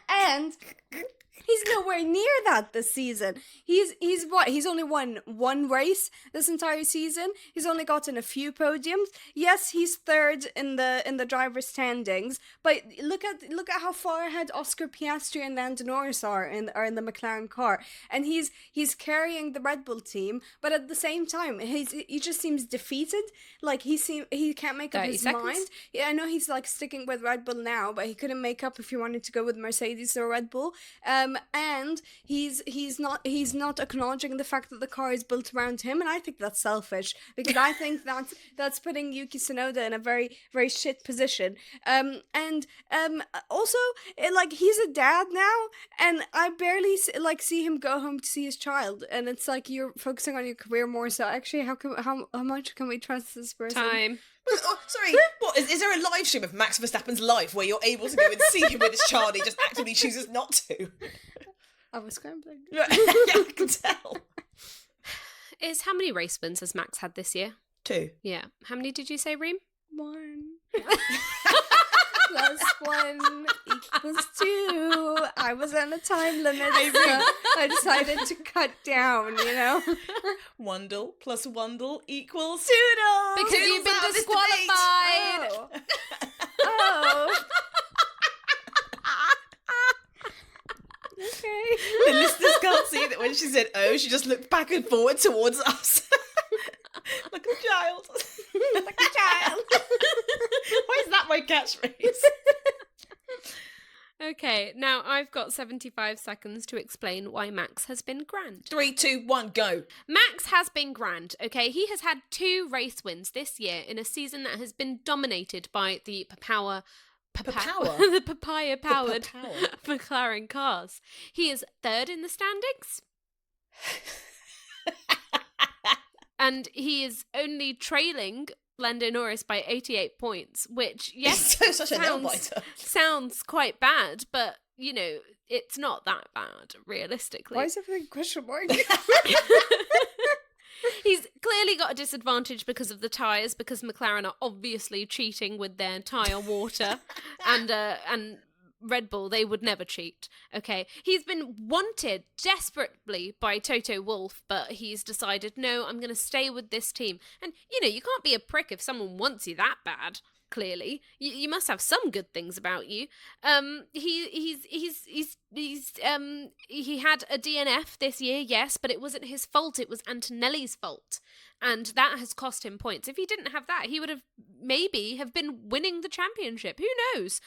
And he's nowhere near that this season. He's what? He's only won one race this entire season. He's only gotten a few podiums. Yes, he's third in the driver's standings, but look at how far ahead Oscar Piastri and Lando Norris are in the McLaren car, and he's carrying the Red Bull team. But at the same time, he just seems defeated. Like he can't make up his mind. Yeah, I know he's like sticking with Red Bull now, but he couldn't make up if he wanted to go with Mercedes or Red Bull. And he's not acknowledging the fact that the car is built around him, and I think that's selfish because I think that's putting Yuki Tsunoda in a very, very shit position. Also, like, he's a dad now, and I barely see him go home to see his child, and it's like you're focusing on your career more. So actually, how much can we trust this person? Time. Oh, sorry, what, is there a live stream of Max Verstappen's life where you're able to go and see him with his child, he just actively chooses not to? I was scrambling. Yeah, I can tell. How many race wins has Max had this year? 2. Yeah. How many did you say, Reem? 1 plus 1 equals 2. I was on a time limit, so I decided to cut down, Wundle plus Wundle equals Toodle! Because you've been disqualified! Oh. Okay. The listeners can't see that when she said "oh," she just looked back and forward towards us. Like a child. Like a child. Why is that my catchphrase. Okay, now I've got 75 seconds to explain why Max has been grand. 3, 2, 1, go. Max has been grand, okay? He has had 2 race wins this year in a season that has been dominated by the Papower? the papaya-powered Papower. McLaren cars. He is 3rd in the standings. And he is only trailing Lando Norris by 88 points, which, yes, It's such a nail-biter. sounds quite bad, but, you know, it's not that bad, realistically. Why is everything question mark? He's clearly got a disadvantage because of the tyres, because McLaren are obviously cheating with their tyre water, and Red Bull, they would never cheat, okay? He's been wanted desperately by Toto Wolff, but he's decided, no, I'm going to stay with this team. And, you know, you can't be a prick if someone wants you that bad, clearly. You must have some good things about you. He had a DNF this year, yes, but it wasn't his fault, it was Antonelli's fault. And that has cost him points. If he didn't have that, he would have maybe have been winning the championship. Who knows?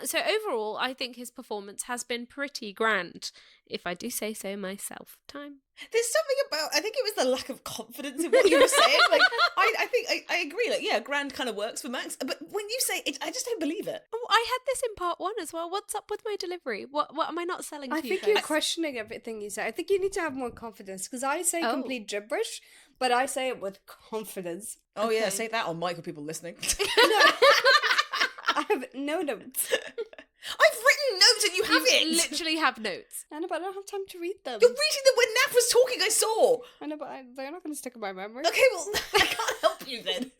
So overall, I think his performance has been pretty grand, if I do say so myself. Time. There's something about, I think it was the lack of confidence in what you were saying. Like, I think I agree. Like, yeah, grand kind of works for Max. But when you say it, I just don't believe it. Oh, I had this in part 1 as well. What's up with my delivery? What am I not selling to I you think folks? you're questioning everything you say. I think you need to have more confidence, because I say complete gibberish, but I say it with confidence. Oh, yeah, Okay. say that on mic with people listening. I have no notes. I've written notes and you have You it. literally have notes. I know, but I don't have time to read them. You're reading them when Nat was talking, I saw. I know, but they're not going to stick in my memory. Okay, well, I can't help you then.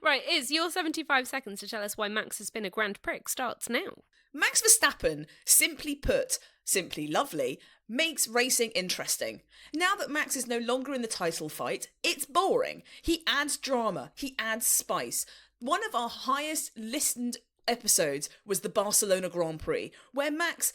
Right, your 75 seconds to tell us why Max has been a grand prick starts now. Max Verstappen, simply put, simply lovely, makes racing interesting. Now that Max is no longer in the title fight, it's boring. He adds drama, he adds spice. One of our highest listened episodes was the Barcelona Grand Prix, where Max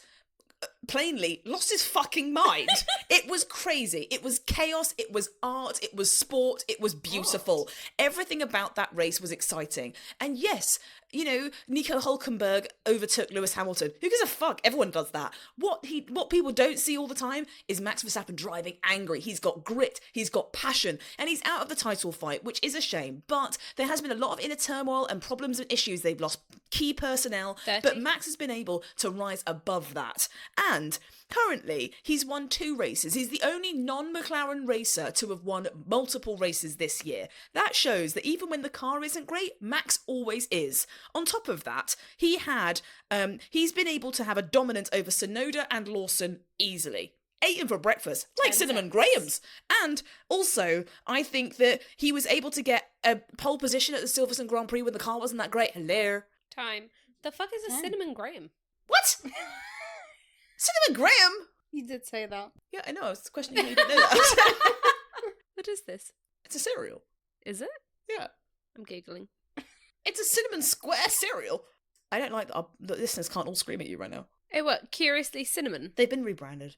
plainly lost his fucking mind. It was crazy. It was chaos. It was art. It was sport. It was beautiful. Everything about that race was exciting. And yes, you know, Nico Hulkenberg overtook Lewis Hamilton. Who gives a fuck? Everyone does that. What people don't see all the time is Max Verstappen driving angry. He's got grit. He's got passion. And he's out of the title fight, which is a shame. But there has been a lot of inner turmoil and problems and issues. They've lost key personnel. 30. But Max has been able to rise above that. And currently, he's won 2 races. He's the only non-McLaren racer to have won multiple races this year. That shows that even when the car isn't great, Max always is. On top of that, he's been able to have a dominance over Tsunoda and Lawson easily. Ate them for breakfast, like Cinnamon Graham's. And also, I think that he was able to get a pole position at the Silverstone Grand Prix when the car wasn't that great. Hello. Time. The fuck is a cinnamon graham? What? Cinnamon Graham? You did say that. Yeah, I know. I was questioning how you didn't know that. What is this? It's a cereal. Is it? Yeah. I'm giggling. It's a cinnamon square cereal. I don't like that the listeners can't all scream at you right now. Oh, what? Curiously cinnamon? They've been rebranded.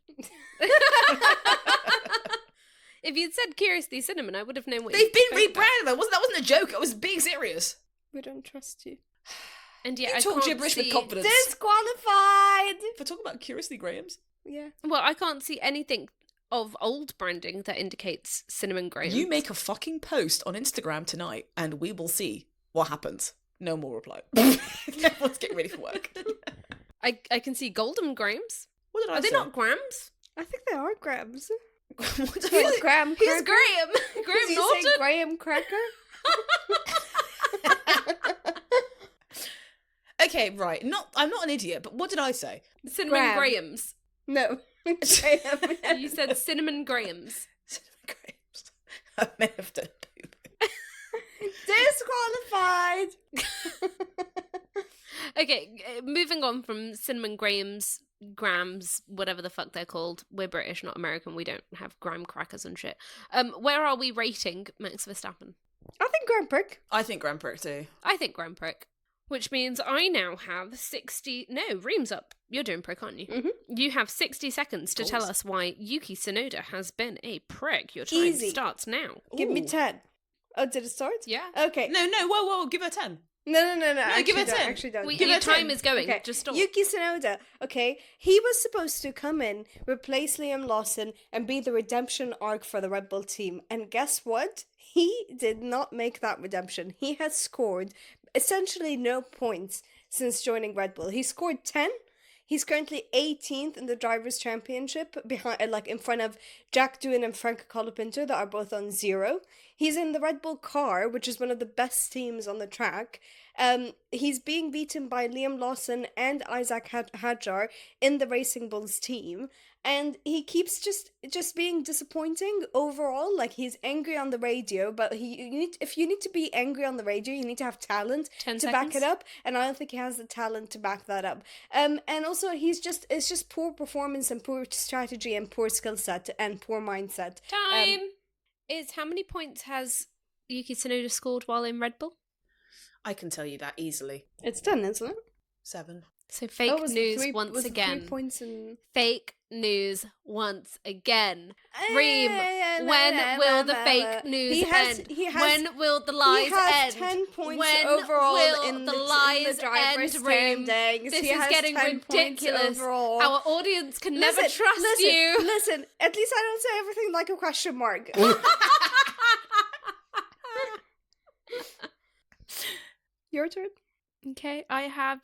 If you'd said curiously cinnamon, I would have known what They've been you spoke about. rebranded. That wasn't a joke. I was being serious. We don't trust you. And yet You I talk can't gibberish with see... confidence. Disqualified! For talking about Curiously Graham's. Yeah. Well, I can't see anything of old branding that indicates cinnamon graham. You make a fucking post on Instagram tonight and we will see what happens. No more reply. Everyone's getting ready for work. I can see golden grahams. What did I Are they say? not grams? I think they are grams. What did I He's say? Graham Who's Cracker. Graham? Did Graham you Norton? say Graham Cracker? Okay, right. I'm not an idiot, but what did I say? Cinnamon Graham. grahams. No. Graham. You said cinnamon grahams. Cinnamon Graham's. I may have done poop. Disqualified! Okay, moving on from cinnamon grahams, grams, whatever the fuck they're called. We're British, not American. We don't have graham crackers and shit. Where are we rating Max Verstappen? I think Grand Prick. I think Grand Prix too. I think Grand Prick. Which means I now have 60... No, Ream's up. You're doing prick, aren't you? Mhm. You have 60 seconds to tell Course. us why Yuki Tsunoda has been a prick. Your time Easy. starts now. Give me Ooh. 10. Oh, did it start? Yeah. Okay. No, whoa, give her 10. No. give it 10. Actually don't. Give Your it time 10. is going. Okay. Just stop. Yuki Tsunoda, okay, he was supposed to come in, replace Liam Lawson, and be the redemption arc for the Red Bull team. And guess what? He did not make that redemption. He has scored essentially no points since joining Red Bull. He scored 10. He's currently 18th in the Drivers' Championship, behind, in front of Jack Doohan and Frank Colapinto, that are both on 0. He's in the Red Bull car, which is one of the best teams on the track. He's being beaten by Liam Lawson and Isaac Hadjar in the Racing Bulls team, and he keeps just being disappointing overall. Like, he's angry on the radio, but if you need to be angry on the radio, you need to have talent 10 to back seconds. it up, and I don't think he has the talent to back that up. And also it's just poor performance and poor strategy and poor skill set and poor mindset. Time is how many points has Yuki Tsunoda scored while in Red Bull? I can tell you that easily. It's done, isn't it? 7. So fake Oh, was it news three- once was it again. 3 points in... Fake news once again. Reem, when will the fake news end? When will the lies He has end? 10 points when overall will in the the lies drivers' end, Reem? standings. This He is has getting 10 points ridiculous. overall. Our audience can never trust listen, you. Listen, at least I don't say everything like a question mark. Your turn. Okay, I have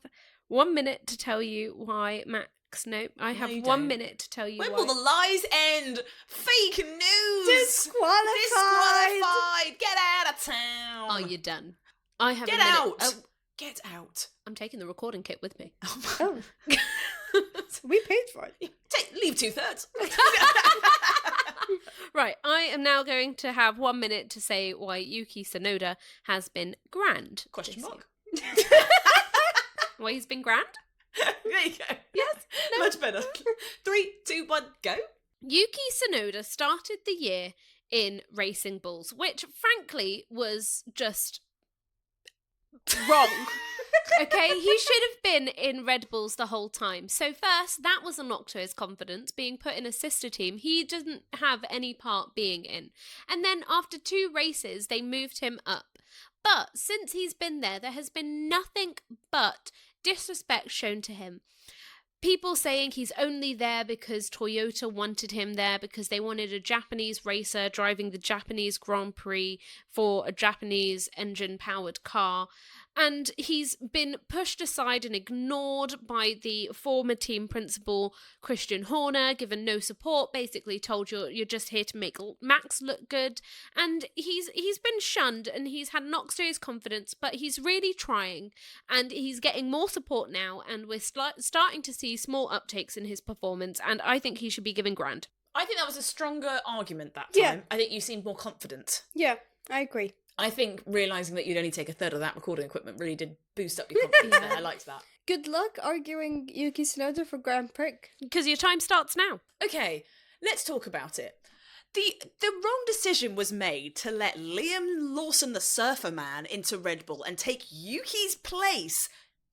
1 minute to tell you why Max. No, I have you 1 don't. minute to tell you When why. will the lies end? Fake news! Disqualified. Disqualified! Get out of town! Are you done? I have Get a minute. out! Oh, Get out! I'm taking the recording kit with me. Oh. We paid for it. Leave 2/3. Right, I am now going to have 1 minute to say why Yuki Tsunoda has been grand. Question this mark. year. Why he's been grand? There you go. Yes. No. Much better. 3, 2, 1, go. Yuki Tsunoda started the year in Racing Bulls, which frankly was just wrong. Okay, he should have been in Red Bulls the whole time. So first, that was a knock to his confidence, being put in a sister team he didn't have any part being in. And then after 2 races, they moved him up. But since he's been there has been nothing but disrespect shown to him. People saying he's only there because Toyota wanted him there because they wanted a Japanese racer driving the Japanese Grand Prix for a Japanese engine-powered car. And he's been pushed aside and ignored by the former team principal, Christian Horner, given no support, basically told you're just here to make Max look good. And he's been shunned and he's had knocks to his confidence, but he's really trying. And he's getting more support now, and we're starting to see small uptakes in his performance, and I think he should be given grand. I think that was a stronger argument that time. Yeah. I think you seemed more confident. Yeah, I agree. I think realising that you'd only take a third of that recording equipment really did boost up your confidence there. I liked that. Good luck arguing Yuki Tsunoda for Grand Prix. Because your time starts now. Okay, let's talk about it. The wrong decision was made to let Liam Lawson, the surfer man, into Red Bull and take Yuki's place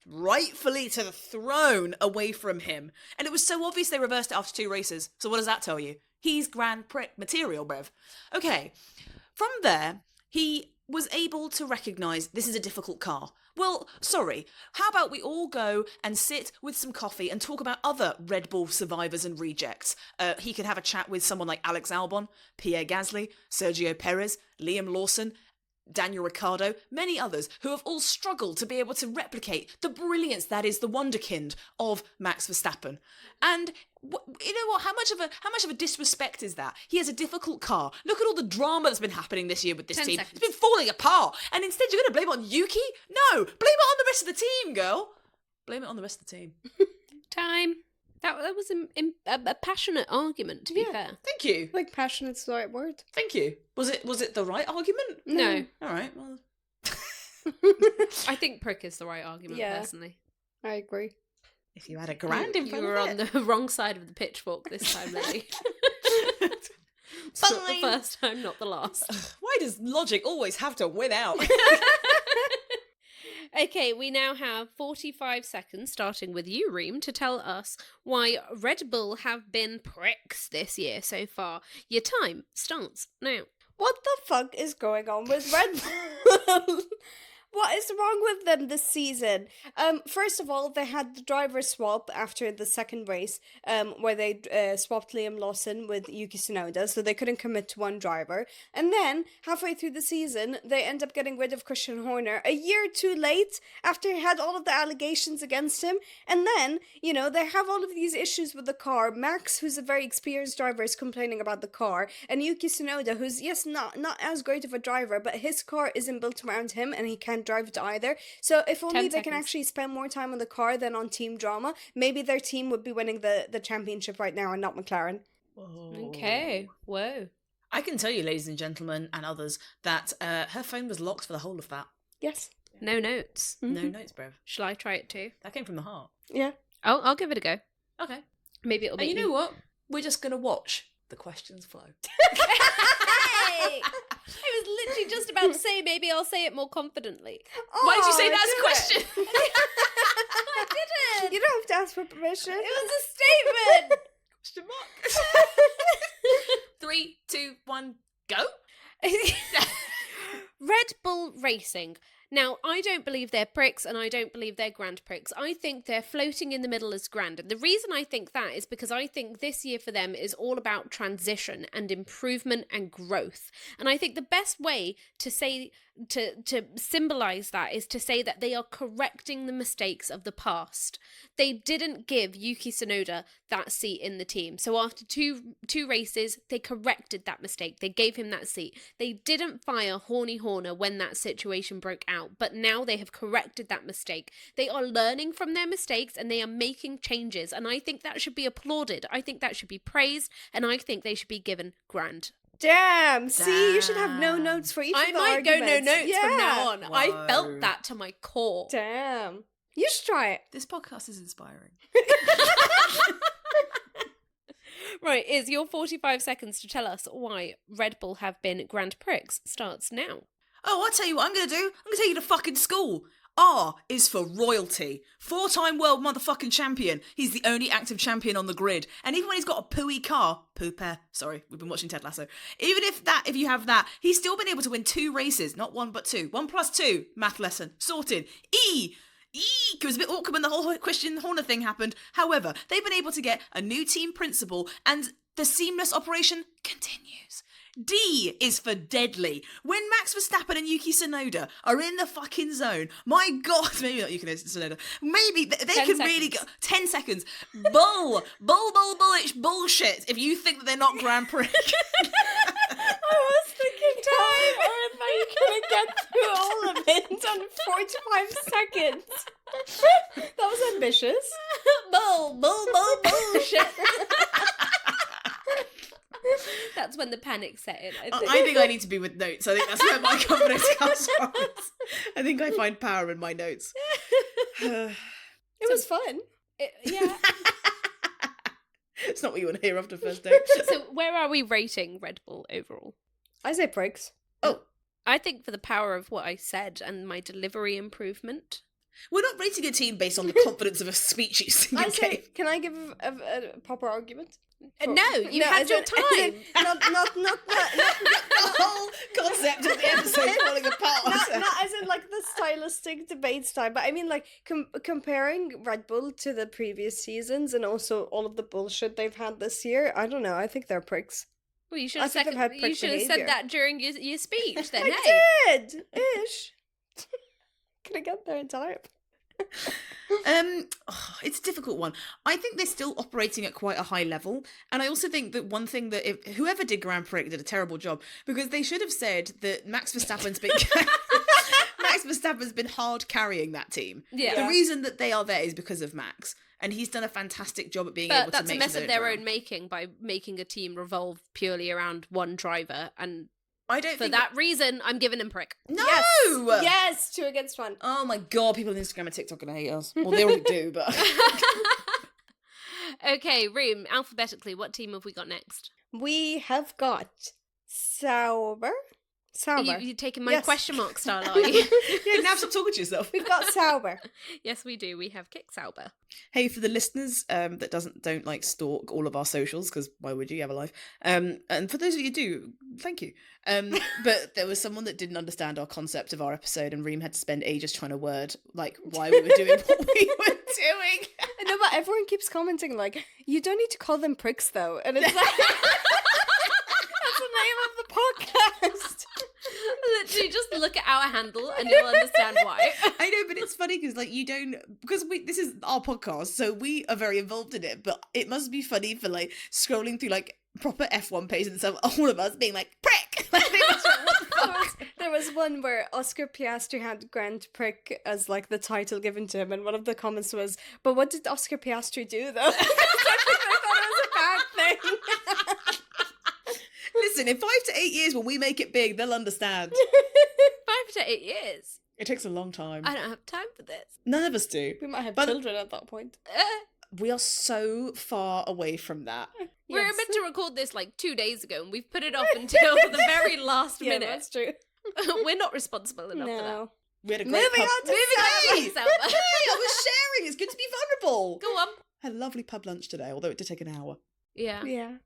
rightfully to the throne away from him. And it was so obvious they reversed it after 2 races. So what does that tell you? He's Grand Prix material, bruv. Okay, from there, he was able to recognise this is a difficult car. Well, sorry, how about we all go and sit with some coffee and talk about other Red Bull survivors and rejects? He could have a chat with someone like Alex Albon, Pierre Gasly, Sergio Perez, Liam Lawson, Daniel Ricciardo, many others who have all struggled to be able to replicate the brilliance that is the wonderkind of Max Verstappen. And you know what? How much of a disrespect is that? He has a difficult car. Look at all the drama that's been happening this year with this 10 team. seconds. It's been falling apart. And instead you're going to blame it on Yuki? No, blame it on the rest of the team, girl. Blame it on the rest of the team. Time. That was a passionate argument, to be fair. Thank you. Like, passionate's the right word. Thank you. Was it the right argument? No. All right. Well, I think prick is the right argument, Yeah. personally. I agree. if you had a grand in You front were of on it. the wrong side of the pitchfork this time, Lily. It's not the Fine. first time, not the last. Why does logic always have to win out? Okay, we now have 45 seconds, starting with you, Reem, to tell us why Red Bull have been pricks this year so far. Your time starts now. What the fuck is going on with Red Bull? What is wrong with them this season? First of all, they had the driver swap after the second race, where they swapped Liam Lawson with Yuki Tsunoda, so they couldn't commit to one driver. And then, halfway through the season, they end up getting rid of Christian Horner a year too late after he had all of the allegations against him. And then, they have all of these issues with the car. Max, who's a very experienced driver, is complaining about the car. And Yuki Tsunoda, who's, yes, not as great of a driver, but his car isn't built around him and he can't drive it either. So if only they can actually spend more time on the car than on team drama, maybe their team would be winning the championship right now and not McLaren. Whoa. Okay. Whoa. I can tell you, ladies and gentlemen, and others, that her phone was locked for the whole of that. Yes. No notes. No notes, bruv. Shall I try it too? That came from the heart. Yeah. I'll give it a go. Okay. Maybe it'll be. And you know what? We're just going to watch the questions flow. Hey! I was literally just about to say, maybe I'll say it more confidently. Why did you say that as a question? I didn't. You don't have to ask for permission. It was a statement. Question mark. 3, 2, 1, go. Red Bull Racing. Now, I don't believe they're pricks and I don't believe they're grand pricks. I think they're floating in the middle as grand. And the reason I think that is because I think this year for them is all about transition and improvement and growth. And I think the best way to say, to symbolize that is to say that they are correcting the mistakes of the past. They didn't give Yuki Tsunoda that seat in the team. So after two races, they corrected that mistake. They gave him that seat. They didn't fire Horny Horner when that situation broke out, but now they have corrected that mistake. They are learning from their mistakes and they are making changes. And I think that should be applauded. I think that should be praised. And I think they should be given grand. Damn. See, you should have no notes for each of the arguments. I might go no notes from now on. Whoa. I felt that to my core. Damn. You should try it. This podcast is inspiring. Right, is your 45 seconds to tell us why Red Bull have been grand pricks starts now. Oh, I'll tell you what I'm going to do. I'm going to take you to fucking school. R is for royalty. 4-time world motherfucking champion. He's the only active champion on the grid. And even when he's got a pooey car, sorry, we've been watching Ted Lasso. Even if you have that, he's still been able to win 2 races. Not 1, but 2. 1 + 2. Math lesson. Sorted. It was a bit awkward when the whole Christian Horner thing happened. However, they've been able to get a new team principal and the seamless operation continues. D is for deadly. When Max Verstappen and Yuki Tsunoda are in the fucking zone, my God, maybe not Yuki Tsunoda, maybe they can really go. 10 seconds. Bullish bullshit if you think that they're not Grand Prix. I was thinking time, or if I couldn't get through all of it on 45 seconds. That was ambitious. Bullshit. That's when the panic set in. I think I need to be with notes. I think that's where my confidence comes from. I think I find power in my notes. It was fun. Yeah. It's not what you want to hear after first date. So where are we rating Red Bull overall? I say pricks. Oh, I think for the power of what I said and my delivery improvement. we're not rating a team based on the confidence of a speech you sing I in say, game. can I give a proper argument? No, you had your time. Not The whole concept of the episode falling apart. not as in like the stylistic debates time, but I mean like comparing Red Bull to the previous seasons and also all of the bullshit they've had this year. I don't know. I think they're pricks. Well, you should I have think they've had prick said behaviour. that during your speech then, hey? I did ish. Could I get there in time? It's a difficult one. I think they're still operating at quite a high level, and I also think that one thing that whoever did Grand Prix did a terrible job, because they should have said that Max Verstappen's been hard carrying that team. Yeah. The reason that they are there is because of Max, and he's done a fantastic job at being able to make But that's a mess sure of they their don't own making by making a team revolve purely around one driver, and I don't for think that reason, I'm giving him prick. No! Yes, 2 against 1. Oh my God, people on Instagram and TikTok are going to hate us. Well, they already do, but... Okay, Reem, alphabetically, what team have we got next? We have got Sauber, Sauber. You taking my Yes. question mark style, are you? Yeah, now stop talking to yourself. We've got Sauber. Yes, we do. We have Kick Sauber. Hey, for the listeners that don't like stalk all of our socials, because why would you have a life? And for those of you who do, thank you. But there was someone that didn't understand our concept of our episode, and Reem had to spend ages trying to word like why we were doing what we were doing. I know, but everyone keeps commenting like, you don't need to call them pricks though. And it's like, that's the name of the podcast. Literally, just look at our handle and you'll understand why. I know, but it's funny because this is our podcast, so we are very involved in it. But it must be funny for like scrolling through like proper F1 pages and stuff. All of us being like prick. Like, There was one where Oscar Piastri had Grand Prix as like the title given to him, and one of the comments was, "But what did Oscar Piastri do though?" I thought it was a bad thing. Listen, in 5 to 8 years when we make it big, they'll understand. 5 to 8 years. It takes a long time. I don't have time for this. None of us do. We might have But- children at that point. We are so far away from that. We were Yes. meant to record this like 2 days ago and we've put it off until the very last Yeah, minute. that's true. We're not responsible enough for that. No. We had a great Moving on to Hey! Sauber. Hey, I was sharing. It's good to be vulnerable. Go on. Had a lovely pub lunch today, although it did take an hour. Yeah. Yeah.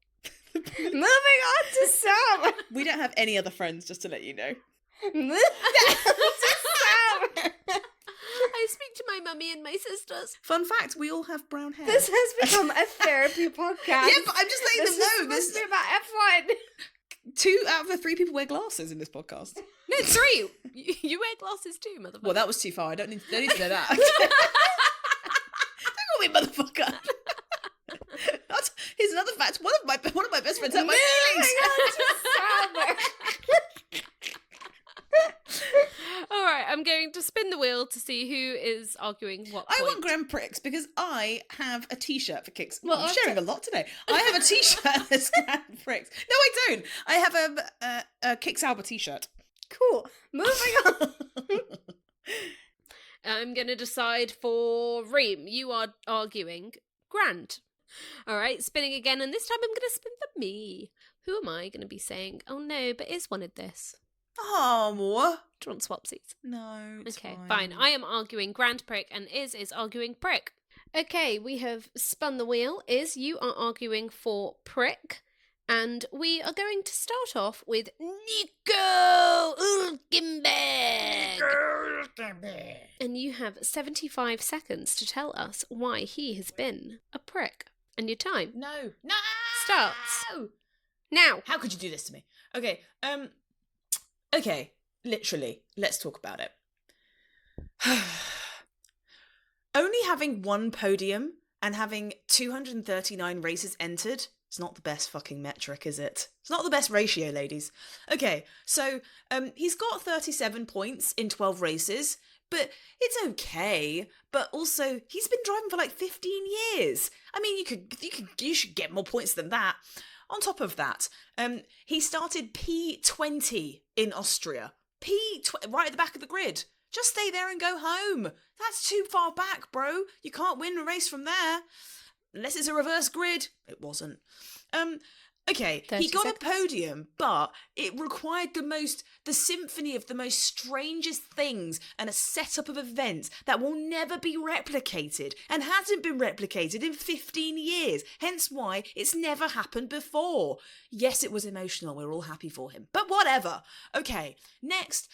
Moving on to Sauber. We don't have any other friends, just to let you know. Moving on to Sauber. I speak to my mummy and my sisters. Fun fact, we all have brown hair. This has become a therapy podcast. Yeah, but I'm just letting This them know. is supposed to be about F1. 2 out of the 3 people wear glasses in this podcast. No, 3. You wear glasses too, motherfucker. Well, that was too far. I don't need to know that. Don't call me motherfucker. Here's another fact. One of my best friends had my feelings. Moving on to Sauber. All right, I'm going to spin the wheel to see who is arguing what point. I want Grand Prix because I have a T-shirt for Kicks. Well, I'm sharing a lot today. I have a T-shirt that's Grand Prix. No, I don't. I have a Kicks Sauber T-shirt. Cool. Moving on. I'm going to decide for Reem. You are arguing Grant. All right, spinning again, and this time I'm going to spin for me. Who am I going to be saying? Oh no, but Iz wanted this. Oh, Do you want swap seats? no. It's Okay, fine. I am arguing Grand Prick, and Iz is arguing Prick. Okay, we have spun the wheel. Iz, you are arguing for Prick, and we are going to start off with Nico Hülkenberg. And you have 75 seconds to tell us why he has been a prick. And your time No. starts now. How could you do this to me? Okay. Okay. Literally, let's talk about it. Only having one podium and having 239 races entered, it's not the best fucking metric, is it? It's not the best ratio, ladies. Okay, so he's got 37 points in 12 races, but it's okay. But also, he's been driving for like 15 years. I mean, you should get more points than that. On top of that, he started P20 in Austria. Right at the back of the grid. Just stay there and go home. That's too far back, bro. You can't win a race from there. Unless it's a reverse grid. It wasn't. Okay, 30 he got seconds. a podium, but it required the symphony of the most strangest things and a setup of events that will never be replicated and hasn't been replicated in 15 years. Hence why it's never happened before. Yes, it was emotional. We're all happy for him, but whatever. Okay, next,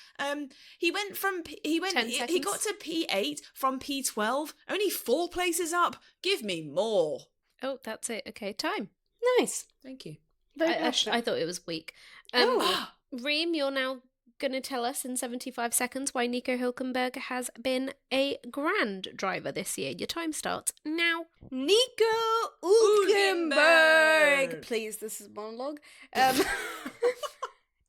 he went 10 he seconds. got to P8 from P12, only 4 places up. Give me more. Oh, that's it. Okay, time. Nice. Thank you. Very I passionate. thought it was weak. Oh. Reem, you're now going to tell us in 75 seconds why Nico Hülkenberg has been a grand driver this year. Your time starts now. Nico Hülkenberg. Hülkenberg. Please, this is monologue.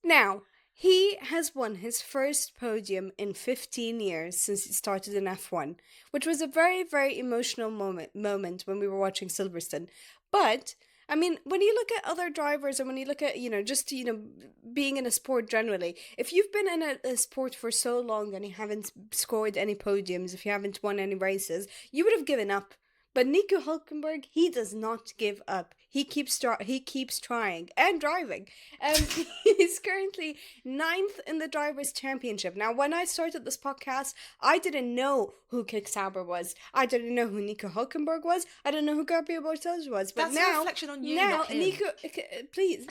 Now, he has won his first podium in 15 years since he started in F1, which was a very, very emotional moment when we were watching Silverstone. But I mean, when you look at other drivers and when you look at, being in a sport generally, if you've been in a sport for so long and you haven't scored any podiums, if you haven't won any races, you would have given up But Nico Hülkenberg, he does not give up. He keeps trying and driving. He's currently 9th in the Drivers' Championship. Now, when I started this podcast, I didn't know who Kick Sauber was. I didn't know who Nico Hülkenberg was. I didn't know who Gabriel Bortoletti was. But That's now, a reflection on you, now not him. Nico, please.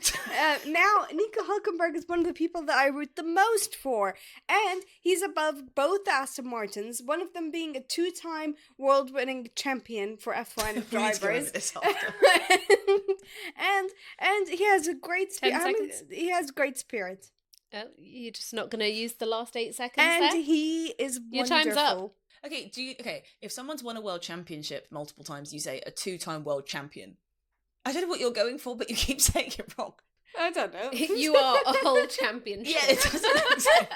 Now Nico Hülkenberg is one of the people that I root the most for, and he's above both Aston Martins. One of them being a 2-time world-winning champion for F1 drivers. and he has a great he has great spirit. Oh, you're just not going to use the last 8 seconds And there? he is Your wonderful. time's up. Okay, if someone's won a world championship multiple times, you say a 2-time world champion. I don't know what you're going for, but you keep saying it wrong. I don't know. You are a whole championship. Yeah, it doesn't make sense.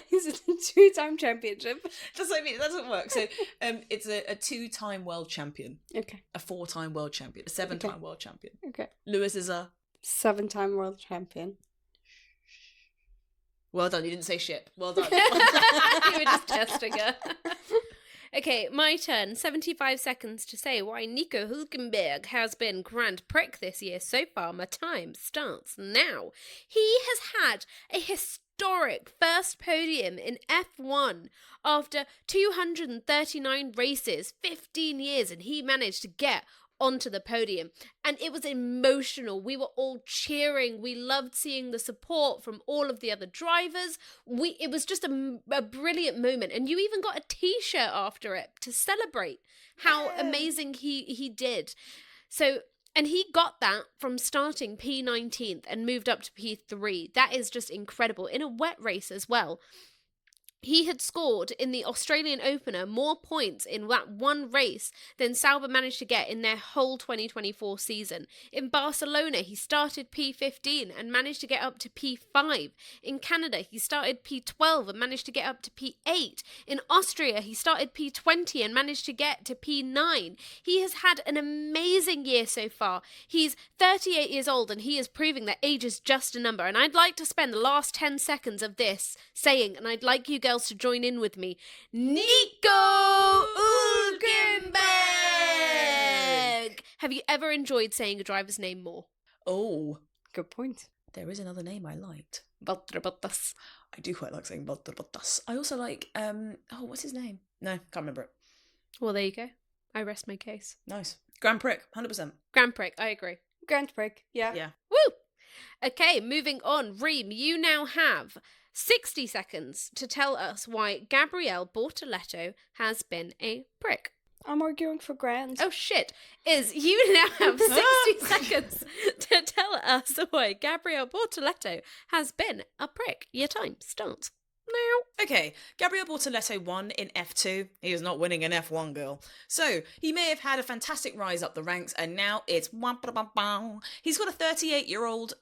He's a 2-time championship. It doesn't work. So it's a 2-time world champion, Okay. a 4-time world champion, a 7-time world champion. Okay. Lewis is a... 7-time world champion. Well done, you didn't say shit. Well done. You were just testing her. Okay, my turn. 75 seconds to say why Nico Hülkenberg has been Grand Prix this year so far. My time starts now. He has had a historic first podium in F1 after 239 races, 15 years, and he managed to get onto the podium, and it was emotional. We were all cheering. We loved seeing the support from all of the other drivers. It was just a brilliant moment, and you even got a t-shirt after it to celebrate how amazing he did. So, and he got that from starting P19th and moved up to P3. That is just incredible in a wet race as well. He had scored in the Australian opener more points in that one race than Sauber managed to get in their whole 2024 season. In Barcelona, he started P15 and managed to get up to P5. In Canada, he started P12 and managed to get up to P8. In Austria, he started P20 and managed to get to P9. He has had an amazing year so far. He's 38 years old and he is proving that age is just a number. And I'd like to spend the last 10 seconds of this saying, and I'd like you guys to join in with me, Nico Hülkenberg! Have you ever enjoyed saying a driver's name more? Oh, Good point. there is another name I liked. Valtteri Bottas. I do quite like saying Valtteri Bottas. I also like, what's his name? No, can't remember it. Well, there you go. I rest my case. Nice. Grand Prix, 100%. Grand Prix, I agree. Grand Prix, yeah. Yeah. Woo! Okay, moving on. Reem, you now have 60 seconds to tell us why Gabriel Bortoletti has been a prick. I'm arguing for grand. Oh shit, you now have 60 seconds to tell us why Gabriel Bortoletti has been a prick. Your time starts now. Okay, Gabriel Bortoletti won in F2. He is not winning in F1, girl. So, he may have had a fantastic rise up the ranks, and now it's... He's got a 38-year-old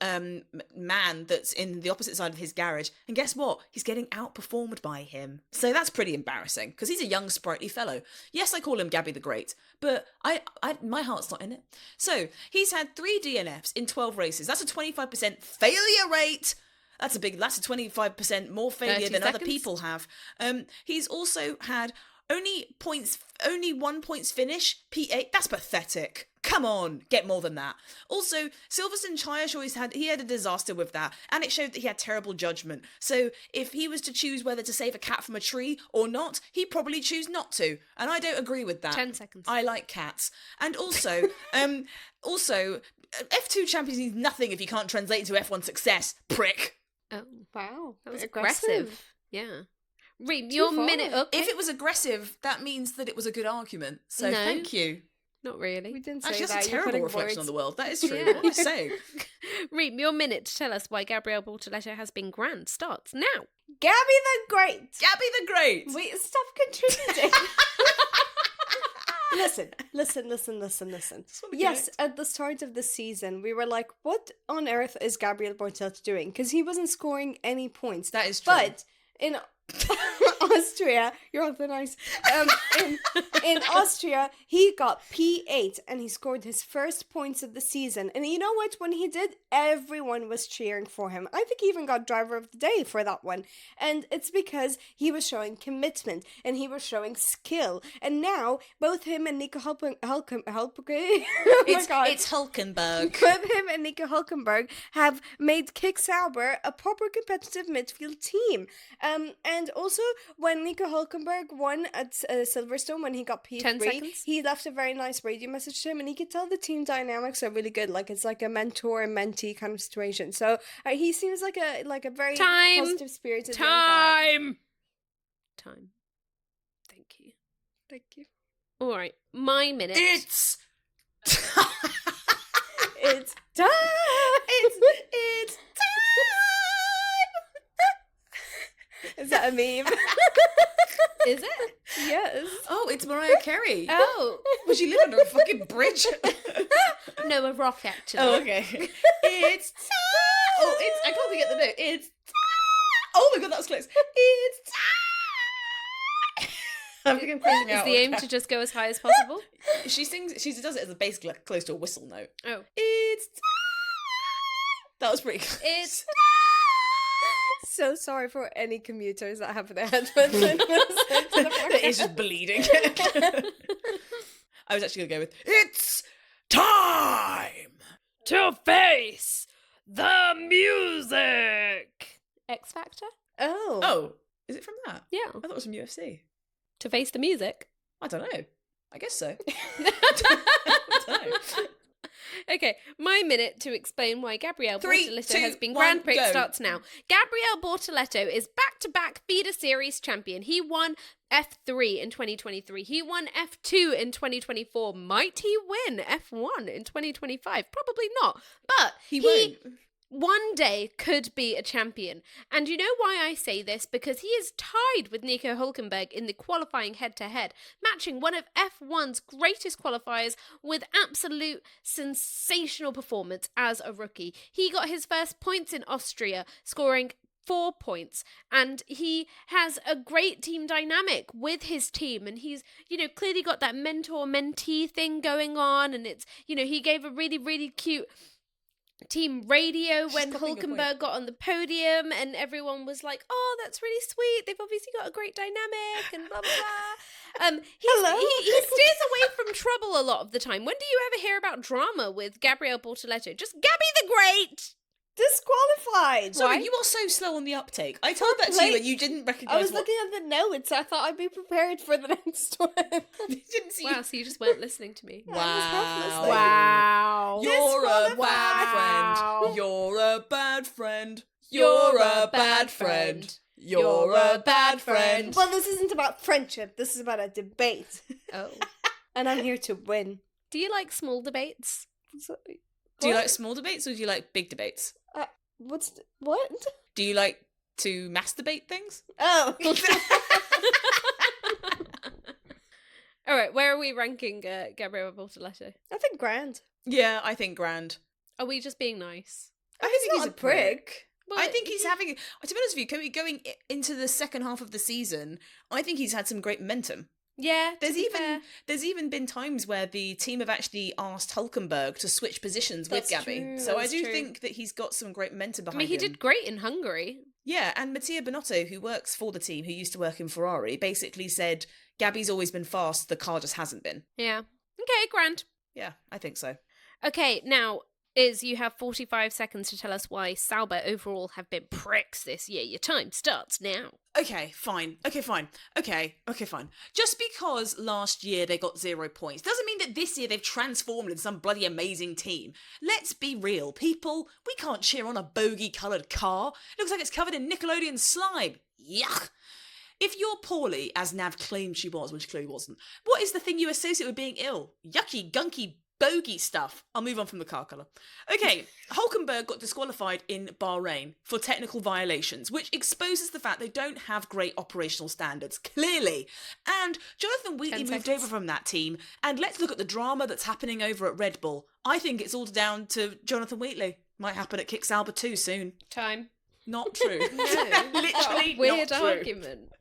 man that's in the opposite side of his garage, and guess what? He's getting outperformed by him. So that's pretty embarrassing, because he's a young, sprightly fellow. Yes, I call him Gabby the Great, but my heart's not in it. So, he's had 3 DNFs in 12 races. That's a 25% failure rate. That's a 25% more failure than other people have. He's also had only 1 points finish, P8. That's pathetic. Come on, get more than that. Also, Silverstone Tyre he had a disaster with that, and it showed that he had terrible judgment. So if he was to choose whether to save a cat from a tree or not, he'd probably choose not to. And I don't agree with that. 10 seconds. I like cats. And also, F2 champions means nothing if you can't translate into F1 success, prick. Oh, Wow. that was aggressive. Yeah. Reem, your far. minute up. If it was aggressive, that means that it was a good argument. So No. thank you. Not really. We didn't say Actually, that. that's a You're terrible putting reflection words- on the world. That is true. Yeah. What are you saying? Reem, your minute to tell us why Gabriel Bortoletti has been grand starts now. Gabby the Great! Gabby the Great! Wait, stop contributing. Listen. what we Yes, get. at the start of the season, we were like, what on earth is Gabriel Bortoletti doing? Because he wasn't scoring any points. That is true. But in Austria, you're also nice. In Austria, he got P8 and he scored his first points of the season. And you know what? When he did, everyone was cheering for him. I think he even got driver of the day for that one. And it's because he was showing commitment and he was showing skill. And now, both him and Nico It's Hulkenberg. Both him and Nico Hulkenberg have made Kick Sauber a proper competitive midfield team. And also, when Nico Hulkenberg won at Silverstone, when he got P3, 10 seconds. he left a very nice radio message to him, and he could tell the team dynamics are really good. Like, it's like a mentor and mentee kind of situation. So he seems like a very positive spirited young guy. Time. Thank you. Thank you. All right, my minute. It's It's time. it's Is that a meme? Is it? Yes. Oh, it's Mariah Carey. Oh. Was she live under a fucking bridge? No, a rock, actually. Oh, okay. It's time. Oh, it's. I can't get the note. It's time. Oh my god, that was close. It's time. I think I'm closing Is out. the aim to just go as high as possible? She sings. She does it as a basically like close to a whistle note. Oh. It's time. That was pretty close. It's So sorry for any commuters that have their headphones in. It is just bleeding. I was actually gonna go with it's time to face the music. X Factor? Oh. Oh, is it from that? Yeah. I thought it was from UFC. To face the music. I don't know. I guess so. I don't know. Okay, my minute to explain why Gabriele 3, Bortoleto 2, has been 1, Grand Prix go. starts now. Gabriele Bortoleto is back-to-back feeder series champion. He won F3 in 2023. He won F2 in 2024. Might he win F1 in 2025? Probably not. But He won't. one day could be a champion. And you know why I say this? Because he is tied with Nico Hulkenberg in the qualifying head-to-head, matching one of F1's greatest qualifiers with absolute sensational performance as a rookie. He got his first points in Austria, scoring 4 points, and he has a great team dynamic with his team, and he's, clearly got that mentor-mentee thing going on, and it's, he gave a really, really cute team radio when copying your point. Hulkenberg got on the podium, and everyone was like, oh, that's really sweet, they've obviously got a great dynamic and blah blah blah. Hello. He steers away from trouble a lot of the time. When do you ever hear about drama with Gabriele Bortoleto? Just Gabby the Great. Disqualified. Sorry, you are so slow on the uptake. I told that to you and you didn't recognise I was what... looking at the notes. I thought I'd be prepared for the next one. You didn't see... Wow, so you just weren't listening to me. Wow. Wow. You're a bad Wow. friend. You're a bad friend. You're a bad friend. You're a bad friend. Well, this isn't about friendship. This is about a debate. Oh. And I'm here to win. Do you like small debates? Do you like small debates or do you like big debates? What? Do you like to masturbate things? Oh. All right, where are we ranking Gabriele Bortoleto? I think grand. Yeah, I think grand. Are we just being nice? I think he's not a a prick. prick. Well, I think he's having... To be honest with you, going into the second half of the season, I think he's had some great momentum. Yeah, There's even been times where the team have actually asked Hulkenberg to switch positions with That's Gabby. true, So I that's do true. think that he's got some great momentum I behind mean, he him. did great in Hungary. Yeah, and Mattia Binotto, who works for the team, who used to work in Ferrari, basically said, Gabby's always been fast, the car just hasn't been. Yeah. Okay, grand. Yeah, I think so. Okay, now, you have 45 seconds to tell us why Sauber overall have been pricks this year. Your time starts now. Okay, fine. Okay, fine. Just because last year they got 0 points doesn't mean that this year they've transformed into some bloody amazing team. Let's be real, people. We can't cheer on a bogey-coloured car. It looks like it's covered in Nickelodeon slime. Yuck. If you're poorly, as Nav claimed she was when she clearly wasn't, what is the thing you associate with being ill? Yucky, gunky, bogey stuff. I'll move on from the car colour. Okay, Hulkenberg got disqualified in Bahrain for technical violations, which exposes the fact they don't have great operational standards, clearly. And Jonathan Wheatley 10 moved seconds. over from that team, and let's look at the drama that's happening over at Red Bull. I think it's all down to Jonathan Wheatley. Might happen at Kick Sauber too soon. Time. Not true. No. Literally Weird not true. argument.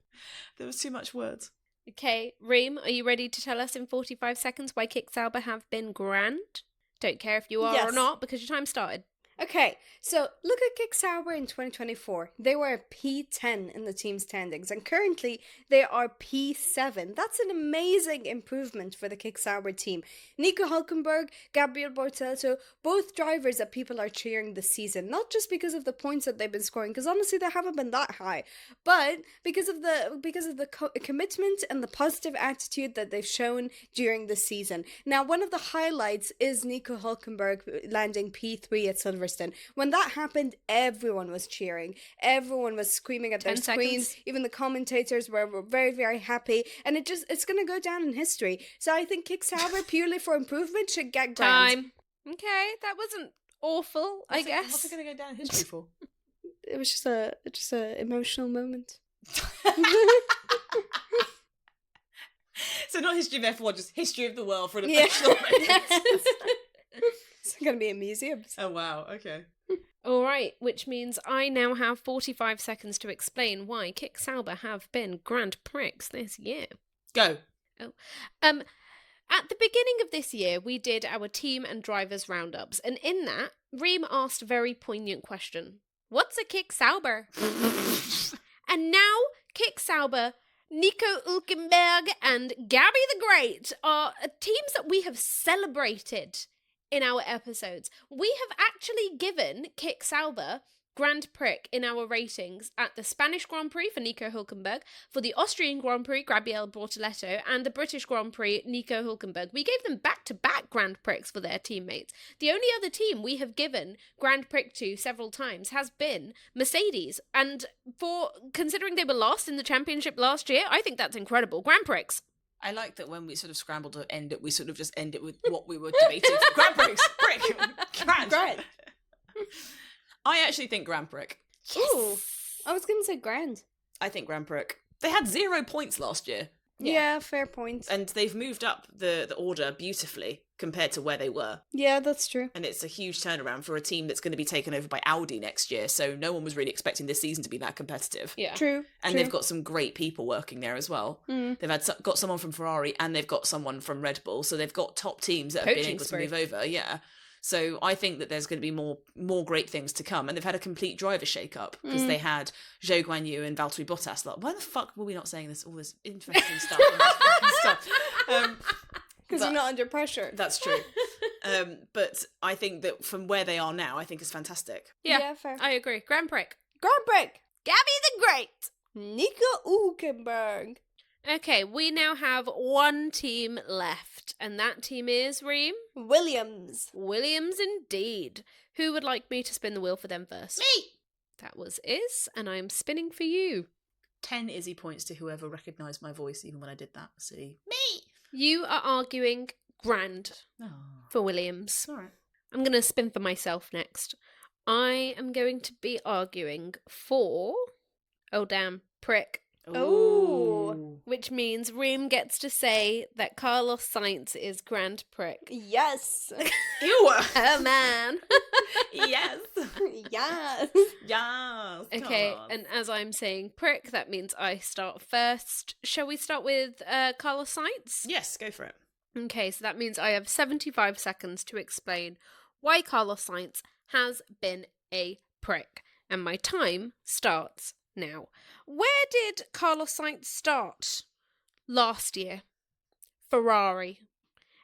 There was too much words. Okay, Reem, are you ready to tell us in 45 seconds why Kick Sauber have been grand? Don't care if you are or Yes. not, because your time started. Okay, so look at Kick Sauber in 2024. They were a P10 in the team standings, and currently they are P7. That's an amazing improvement for the Kick Sauber team. Nico Hülkenberg, Gabriel Bortoleto, both drivers that people are cheering this season, not just because of the points that they've been scoring, because honestly they haven't been that high, but because of the commitment and the positive attitude that they've shown during the season. Now, one of the highlights is Nico Hülkenberg landing P3 at Silverstone. When that happened, everyone was cheering. Everyone was screaming at their 10 screens. seconds. Even the commentators were very, very happy. And it's going to go down in history. So I think Kick Sauber, purely for improvement, should get grand. Time. Okay, that wasn't awful, I guess. What's it going to go down in history for? It was just a emotional moment. So not history of F1, just history of the world for an Yeah. emotional moment. It's going to be in museums. Oh, wow. Okay. All right, which means I now have 45 seconds to explain why Kick Sauber have been Grand Prix this year. Go. At the beginning of this year, we did our team and drivers roundups, and in that, Reem asked a very poignant question. What's a Kick Sauber? And now, Kick Sauber, Nico Hülkenberg and Gabby the Great are teams that we have celebrated in our episodes. We have actually given Kick Sauber Grand Prix in our ratings at the Spanish Grand Prix for Nico Hülkenberg, for the Austrian Grand Prix, Gabriel Bortoleto, and the British Grand Prix, Nico Hülkenberg. We gave them back-to-back Grand Prix for their teammates. The only other team we have given Grand Prix to several times has been Mercedes. And for considering they were last in the championship last year, I think that's incredible. Grand Prix. I like that when we sort of scrambled to end it, we sort of just end it with what we were debating. Grand Prix. Grand. Grand. I actually think Grand Prix. Ooh, I was going to say grand. I think Grand Prix. They had 0 points last year. Yeah, fair point. And they've moved up the order beautifully compared to where they were. Yeah, that's true. And it's a huge turnaround for a team that's going to be taken over by Audi next year. So no one was really expecting this season to be that competitive. Yeah. True. And true. they've got some great people working there as well. Mm. They've got someone from Ferrari and they've got someone from Red Bull. So they've got top teams that have been Coaching able spree. to move over. Yeah. So I think that there's going to be more great things to come. And they've had a complete driver shake-up because they had Zhou Guanyu and Valtteri Bottas. Like, why the fuck were we not saying all this interesting stuff? Because you're not under pressure. That's true. But I think that from where they are now, I think is fantastic. Yeah, fair. I agree. Grand Prix. Grand Prix. Gabby the Great. Nico Hülkenberg. Okay, we now have one team left, and that team is, Reem? Williams. Williams indeed. Who would like me to spin the wheel for them first? Me! That was Iz, and I'm spinning for you. 10 Izzy points to whoever recognised my voice even when I did that. See? Me! You are arguing grand Oh. for Williams. All right. I'm going to spin for myself next. I am going to be arguing for... Oh, damn. Prick. Oh. Which means Reem gets to say that Carlos Sainz is Grand Prix. Yes. Ew! Oh, man. Yes! Yes. Yes! Okay, God. and as I'm saying prick, that means I start first. Shall we start with Carlos Sainz? Yes, go for it. Okay, so that means I have 75 seconds to explain why Carlos Sainz has been a prick. And my time starts now. Where did Carlos Sainz start last year? Ferrari.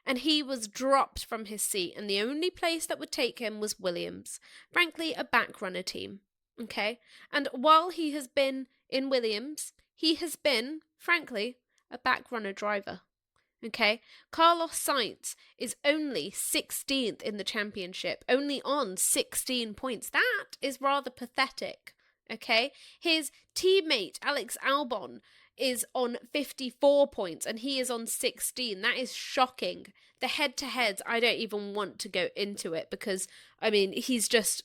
And he was dropped from his seat, and the only place that would take him was Williams. Frankly, a backrunner team. Okay? And while he has been in Williams, he has been, frankly, a backrunner driver. Okay? Carlos Sainz is only 16th in the championship, only on 16 points. That is rather pathetic. Okay? His teammate, Alex Albon, is on 54 points and he is on 16. That is shocking. The head-to-heads, I don't even want to go into it because, I mean, he's just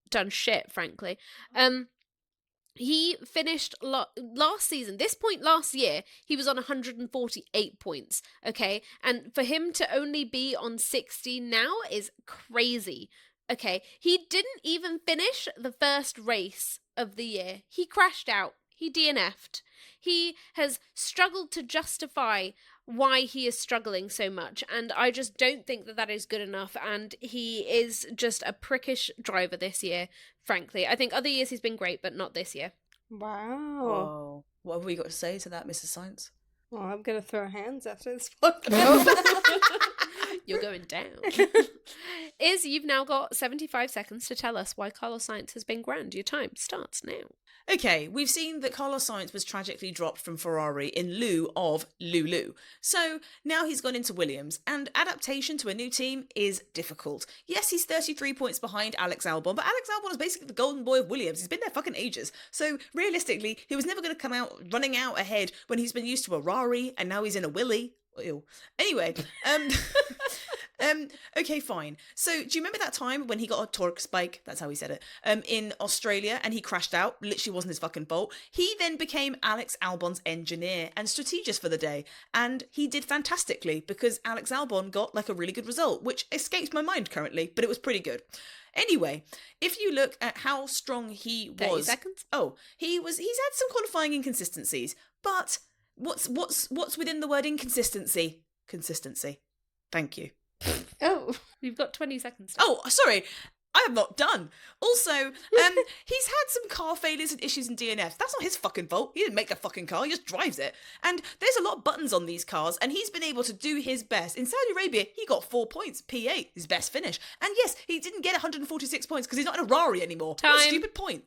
done shit, frankly. He finished last season, this point last year, he was on 148 points, okay? And for him to only be on 16 now is crazy. Okay, he didn't even finish the first race of the year. He crashed out. He DNF'd. He has struggled to justify why he is struggling so much, and I just don't think that is good enough, and he is just a prickish driver this year, frankly. I think other years he's been great, but not this year. Wow. Whoa. What have we got to say to that, Mrs. Science? Well, I'm going to throw hands after this podcast. You're going down. You've now got 75 seconds to tell us why Carlos Sainz has been grand. Your time starts now. Okay, we've seen that Carlos Sainz was tragically dropped from Ferrari in lieu of Lulu. So now he's gone into Williams, and adaptation to a new team is difficult. Yes, he's 33 points behind Alex Albon, but Alex Albon is basically the golden boy of Williams. He's been there fucking ages. So realistically, he was never going to come out running out ahead when he's been used to a Rari, and now he's in a Willy. Ew. Anyway, okay, fine. So do you remember that time when he got a torque spike, that's how he said it, in Australia, and he crashed out? Literally wasn't his fucking fault. He then became Alex Albon's engineer and strategist for the day, and he did fantastically because Alex Albon got like a really good result, which escapes my mind currently, but it was pretty good. Anyway, if you look at how strong he was... 30 seconds? Oh, he's had some qualifying inconsistencies, but what's within the word inconsistency? Consistency. Thank you. Oh. You've got 20 seconds. Oh, sorry. I am not done. Also, he's had some car failures and issues in DNF. That's not his fucking fault. He didn't make the fucking car. He just drives it. And there's a lot of buttons on these cars, and he's been able to do his best. In Saudi Arabia, he got 4 points, P8, his best finish. And yes, he didn't get 146 points because he's not in a Rari anymore. Time. What a stupid point.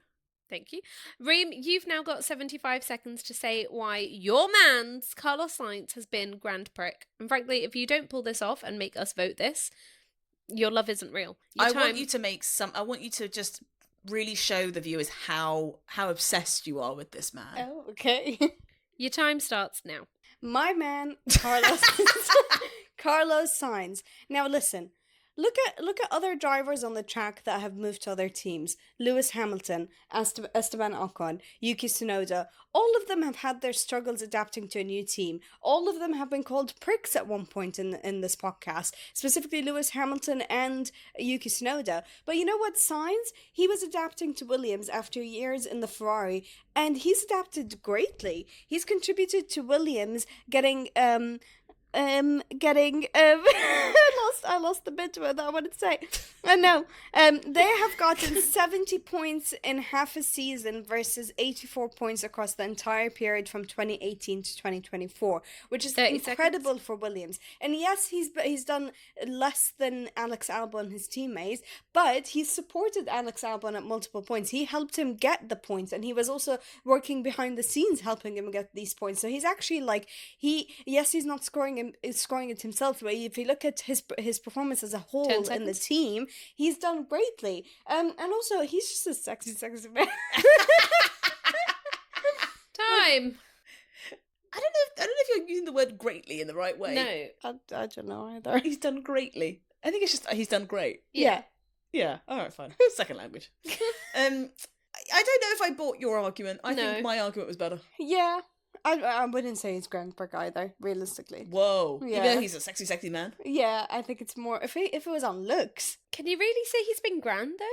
Thank you. Reem, you've now got 75 seconds to say why your man's Carlos Sainz has been grand prick. And frankly, if you don't pull this off and make us vote this, your love isn't real. I want you to just really show the viewers how obsessed you are with this man. Oh, okay. Your time starts now. My man, Carlos Carlos Sainz. Now listen. Look at other drivers on the track that have moved to other teams. Lewis Hamilton, Esteban Ocon, Yuki Tsunoda. All of them have had their struggles adapting to a new team. All of them have been called pricks at one point in this podcast, specifically Lewis Hamilton and Yuki Tsunoda. But you know what, Sainz? He was adapting to Williams after years in the Ferrari, and he's adapted greatly. He's contributed to Williams getting I lost the bit of what I wanted to say. No. They have gotten 70 points in half a season versus 84 points across the entire period from 2018 to 2024, which is incredible for Williams. And yes, he's done less than Alex Albon, his teammates, but he's supported Alex Albon at multiple points. He helped him get the points, and he was also working behind the scenes helping him get these points. So he's actually he's not scoring it himself, but if you look at his performance as a whole in the team, he's done greatly. And also, he's just a sexy man. Time. I don't know if you're using the word greatly in the right way. No. I don't know either. He's done greatly. I think it's just he's done great. Yeah. Yeah. All right, fine. Second language. I don't know if I bought your argument. I think my argument was better. Yeah. I wouldn't say he's grand prick either, realistically. Whoa. Yeah. Even though he's a sexy man. Yeah, I think it's more if it was on looks. Can you really say he's been grand though?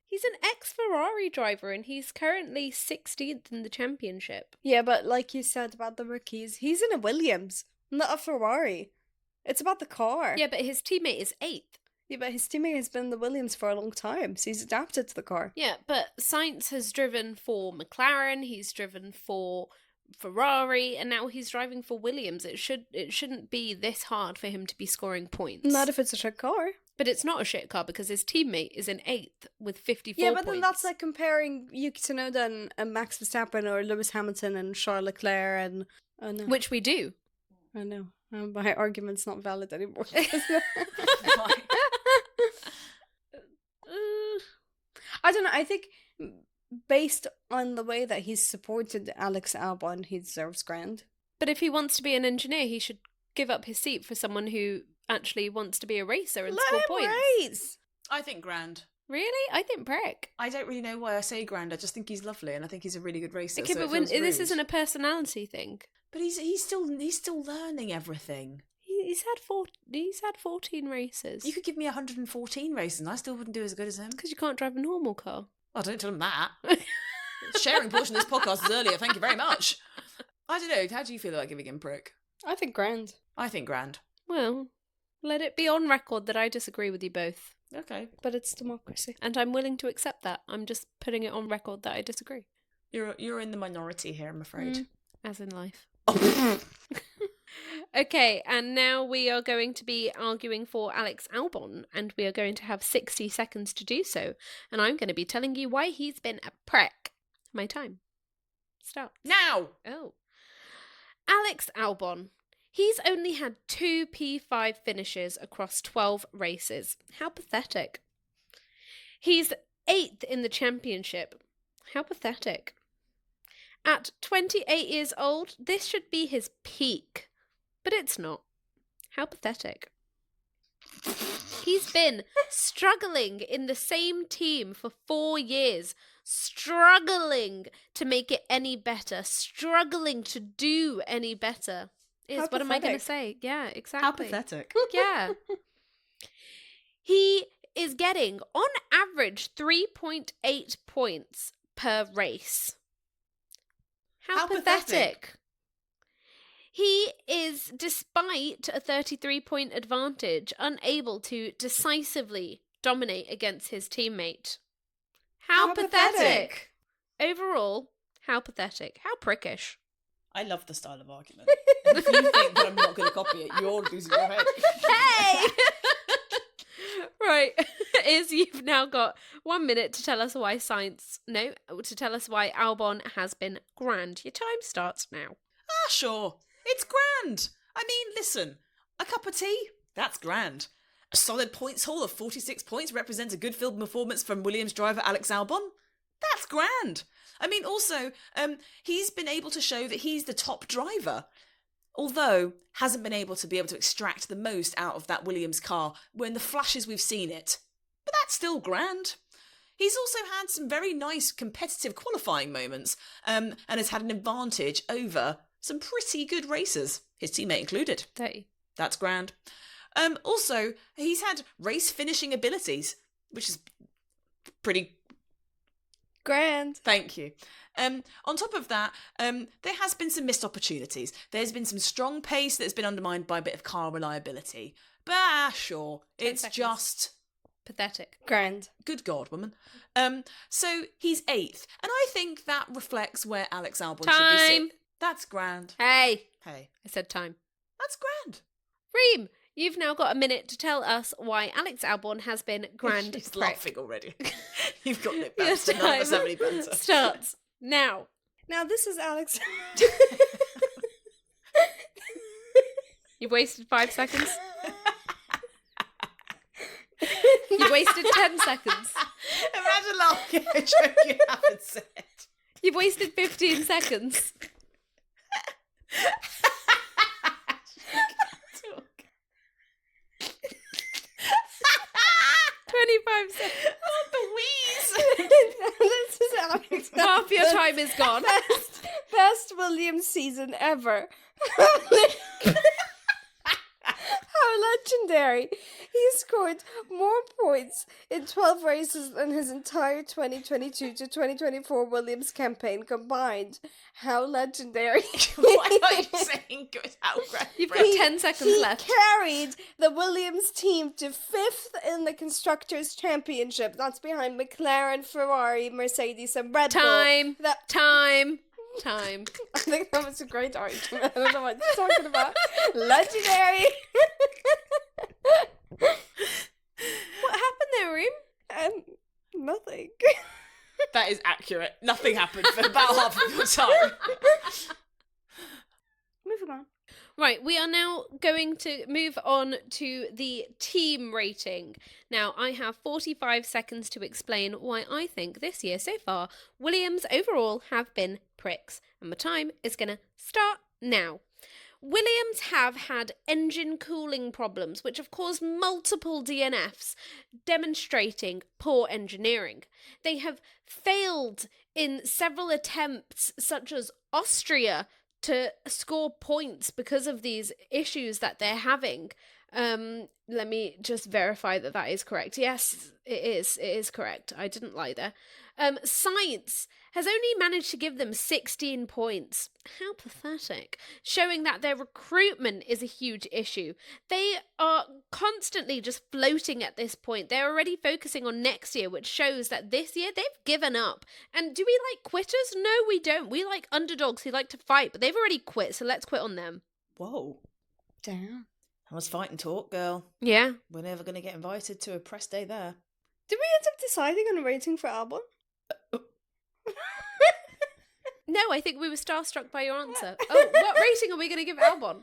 He's an ex-Ferrari driver and he's currently 16th in the championship. Yeah, but like you said about the rookies, he's in a Williams, not a Ferrari. It's about the car. Yeah, but his teammate is 8th. Yeah, but his teammate has been in the Williams for a long time, so he's adapted to the car. Yeah, but Sainz has driven for McLaren, he's driven for Ferrari, and now he's driving for Williams. It shouldn't be this hard for him to be scoring points. Not if it's a shit car. But it's not a shit car because his teammate is in 8th with 54 Yeah, but points. then that's like comparing Yuki Tsunoda and Max Verstappen or Lewis Hamilton and Charles Leclerc and... Oh, no. Which we do. I know. My argument's not valid anymore. I don't know. I think based on the way that he's supported Alex Albon, he deserves grand. But if he wants to be an engineer, he should give up his seat for someone who actually wants to be a racer and score points. Race. I think grand. Really? I think prick. I don't really know why I say grand. I just think he's lovely, and I think he's a really good racer. Okay, so but this isn't a personality thing. But he's still learning everything. He's had 14 races. You could give me 114 races and I still wouldn't do as good as him. Because you can't drive a normal car. Oh, don't tell him that. Sharing portion of this podcast is earlier. Thank you very much. I don't know. How do you feel about giving him prick? I think grand. I think grand. Well, let it be on record that I disagree with you both. Okay. But it's democracy. And I'm willing to accept that. I'm just putting it on record that I disagree. You're in the minority here, I'm afraid. As in life. Oh. Okay, and now we are going to be arguing for Alex Albon, and we are going to have 60 seconds to do so. And I'm going to be telling you why he's been a prick. My time. Start. Now! Oh. Alex Albon. He's only had 2 P5 finishes across 12 races. How pathetic. He's 8th in the championship. How pathetic. At 28 years old, this should be his peak. But it's not. How pathetic. He's been struggling in the same team for 4 years. Struggling to make it any better. Struggling to do any better. What am I going to say? Yeah, exactly. How pathetic. Yeah. He is getting, on average, 3.8 points per race. How pathetic. He is, despite a 33-point advantage, unable to decisively dominate against his teammate. How pathetic. Overall, how pathetic. How prickish. I love the style of argument. And if you think that I'm not going to copy it, you're losing your head. Hey! Right. You've now got 1 minute to tell us why to tell us why Albon has been grand. Your time starts now. Ah, sure. It's grand. I mean, listen, a cup of tea, that's grand. A solid points haul of 46 points represents a good field performance from Williams driver Alex Albon. That's grand. I mean, also, he's been able to show that he's the top driver, although hasn't been able to extract the most out of that Williams car when the flashes we've seen it. But that's still grand. He's also had some very nice competitive qualifying moments, and has had an advantage over some pretty good racers, his teammate included. 30. That's grand. Also, he's had race finishing abilities, which is pretty grand. Thank you. On top of that, there has been some missed opportunities. There's been some strong pace that's been undermined by a bit of car reliability. But sure, it's just pathetic. Grand. Good God, woman. So he's 8th, and I think that reflects where Alex Albon should be sitting. That's grand. Hey. Hey. I said time. That's grand. Reem, you've now got a minute to tell us why Alex Albon has been grand. She's laughing already. You've got it better. None of us have any better. Starts now. Now this is Alex. You've wasted 5 seconds. You wasted 10 seconds. Imagine laughing at a joke you haven't said. You've wasted 15 seconds. 25 seconds. Oh, the wheeze. This is Alex. Half your time is gone. Best Williams season ever. How legendary. He scored more points in 12 races than his entire 2022 to 2024 Williams campaign combined. How legendary. Why are you saying good? How great? You've got 10 seconds left. He carried the Williams team to 5th in the Constructors' Championship. That's behind McLaren, Ferrari, Mercedes and Red Bull. Time. I think that was a great argument. I don't know what you're talking about. Legendary. What happened there, Reem? Nothing. That is accurate. Nothing happened for about half of your time. Moving on. Right, we are now going to move on to the team rating. Now, I have 45 seconds to explain why I think this year so far, Williams overall have been pricks. And my time is going to start now. Williams have had engine cooling problems, which have caused multiple DNFs, demonstrating poor engineering. They have failed in several attempts, such as Austria, to score points because of these issues that they're having. Let me just verify that that is correct. Yes, it is. It is correct. I didn't lie there. Science has only managed to give them 16 points. How pathetic. Showing that their recruitment is a huge issue. They are constantly just floating at this point. They're already focusing on next year, which shows that this year they've given up. And do we like quitters? No, we don't. We like underdogs who like to fight, but they've already quit, so let's quit on them. Whoa. Damn. That was fighting talk, girl. Yeah. We're never going to get invited to a press day there. Did we end up deciding on a rating for Albon? No, I think we were starstruck by your answer. Oh, what rating are we going to give Albon?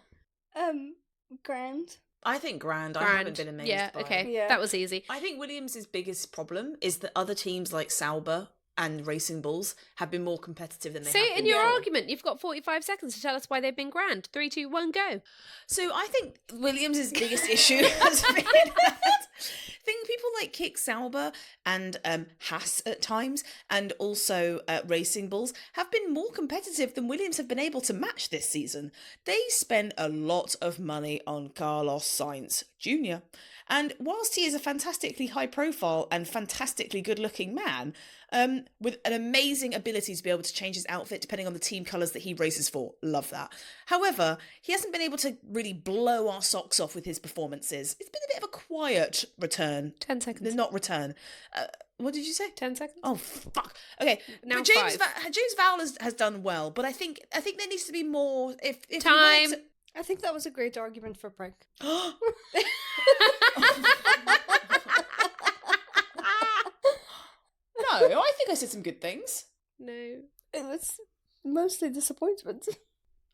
Grand. I think grand. I haven't been amazed Yeah, by okay. it. Yeah. That was easy. I think Williams' biggest problem is that other teams like Sauber and Racing Bulls have been more competitive than they Say have it been in your before. argument. You've got 45 seconds to tell us why they've been grand. 3, 2, 1, go. So I think Williams' biggest issue has been that I think people like Kick Sauber and Haas at times, and also Racing Bulls, have been more competitive than Williams have been able to match this season. They spend a lot of money on Carlos Sainz Jr. And whilst he is a fantastically high profile and fantastically good looking man, with an amazing ability to be able to change his outfit depending on the team colours that he races for, love that. However, he hasn't been able to really blow our socks off with his performances. It's been a bit of a quiet return. 10 seconds. Not return. What did you say? 10 seconds. Oh, fuck. Okay. Now but James 5. James Vowell has done well, but I think there needs to be more. If Time. I think that was a great argument for Prick. No, I think I said some good things. No. It was mostly disappointment.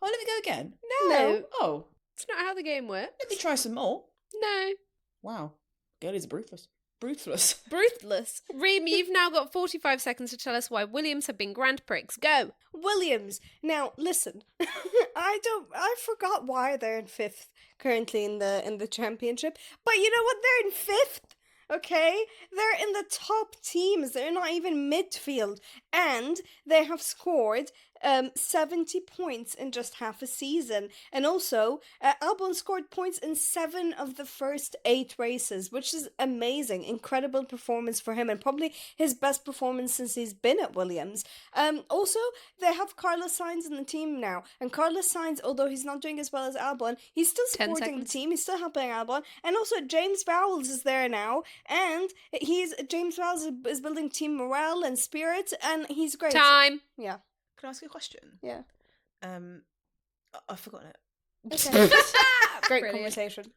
Oh, let me go again. No. Oh, It's not how the game works. let me try some more. No. Wow. Girlies are ruthless. Ruthless. Ruthless. Reem, you've now got 45 seconds to tell us why Williams have been grand pricks. Go. Williams. Now, listen. I forgot why they're in 5th currently in the championship. But you know what? They're in 5th. Okay? They're in the top teams. They're not even midfield. And they have scored 70 points in just half a season. And also, Albon scored points in 7 of the first 8 races, which is amazing. Incredible performance for him, and probably his best performance since he's been at Williams. Also, they have Carlos Sainz in the team now. And Carlos Sainz, although he's not doing as well as Albon, he's still 10 supporting the seconds. team. He's still helping Albon. And also, James Vowles is there now. And James Vowles is building team morale and spirit, and he's great. Time. Yeah. Can I ask you a question? Yeah. I've forgotten it. Okay. Great Brilliant. conversation.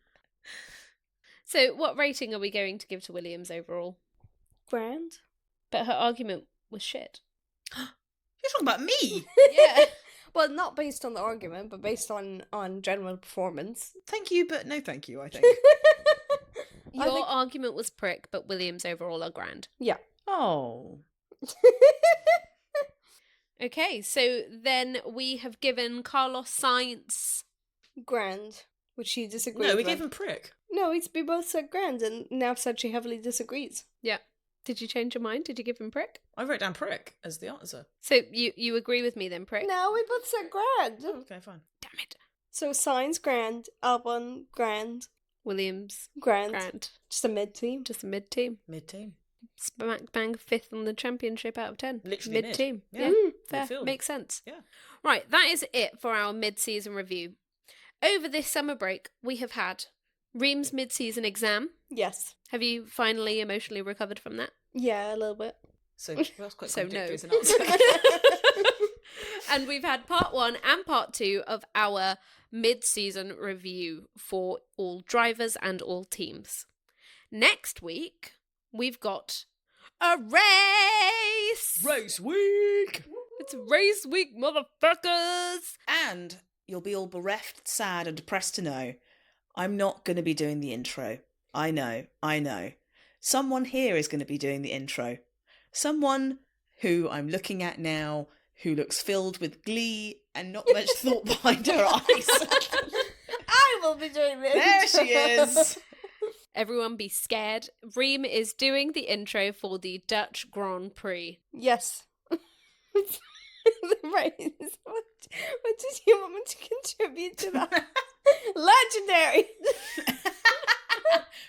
So, what rating are we going to give to Williams overall? Grand. But her argument was shit. You're talking about me. Yeah. Well, not based on the argument, but based on general performance. Thank you, but no thank you, I think. Your I think- argument was prick, but Williams overall are grand. Yeah. Oh. Okay, so then we have given Carlos Sainz. Grand. Which she disagrees No, we with. gave him prick. No, we both said grand, and Nav said she heavily disagrees. Yeah. Did you change your mind? Did you give him prick? I wrote down prick as the answer. So you agree with me then, prick? No, we both said grand. Okay, fine. Damn it. So Sainz grand, Albon grand, Williams, grand. grand. Just a mid-team. Just a mid-team. Mid-team. Smack bang 5th on the championship out of 10. Literally mid. Mid-team. Yeah. Fair. Midfield. Makes sense. Yeah. Right, that is it for our mid-season review. Over this summer break, we have had Reem's mid-season exam. Yes. Have you finally emotionally recovered from that? Yeah, a little bit. So that's quite So no. contradictory as an answer. And we've had part 1 and part 2 of our mid-season review for all drivers and all teams. Next week, we've got a race! Race week! It's race week, motherfuckers! And you'll be all bereft, sad, and depressed to know I'm not going to be doing the intro. I know. Someone here is going to be doing the intro. Someone who I'm looking at now, who looks filled with glee and not much thought behind her eyes. I will be doing this. There she is. Everyone be scared. Reem is doing the intro for the Dutch Grand Prix. Yes. Right. What did you want me to contribute to that? Legendary.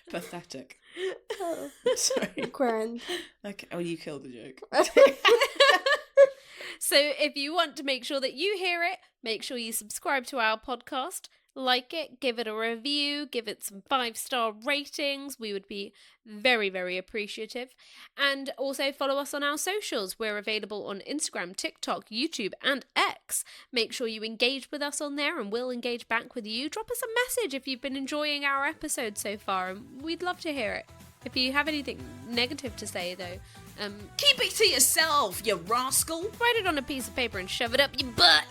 Pathetic. Oh, Sorry. grand. Okay. Oh, you killed the joke. So if you want to make sure that you hear it, make sure you subscribe to our podcast, like it, give it a review, give it some 5-star ratings. We would be very, very appreciative. And also follow us on our socials. We're available on Instagram, TikTok, YouTube, and X. Make sure you engage with us on there and we'll engage back with you. Drop us a message if you've been enjoying our episode so far, and we'd love to hear it. If you have anything negative to say, though, Keep it to yourself, you rascal. write it on a piece of paper and shove it up your butt.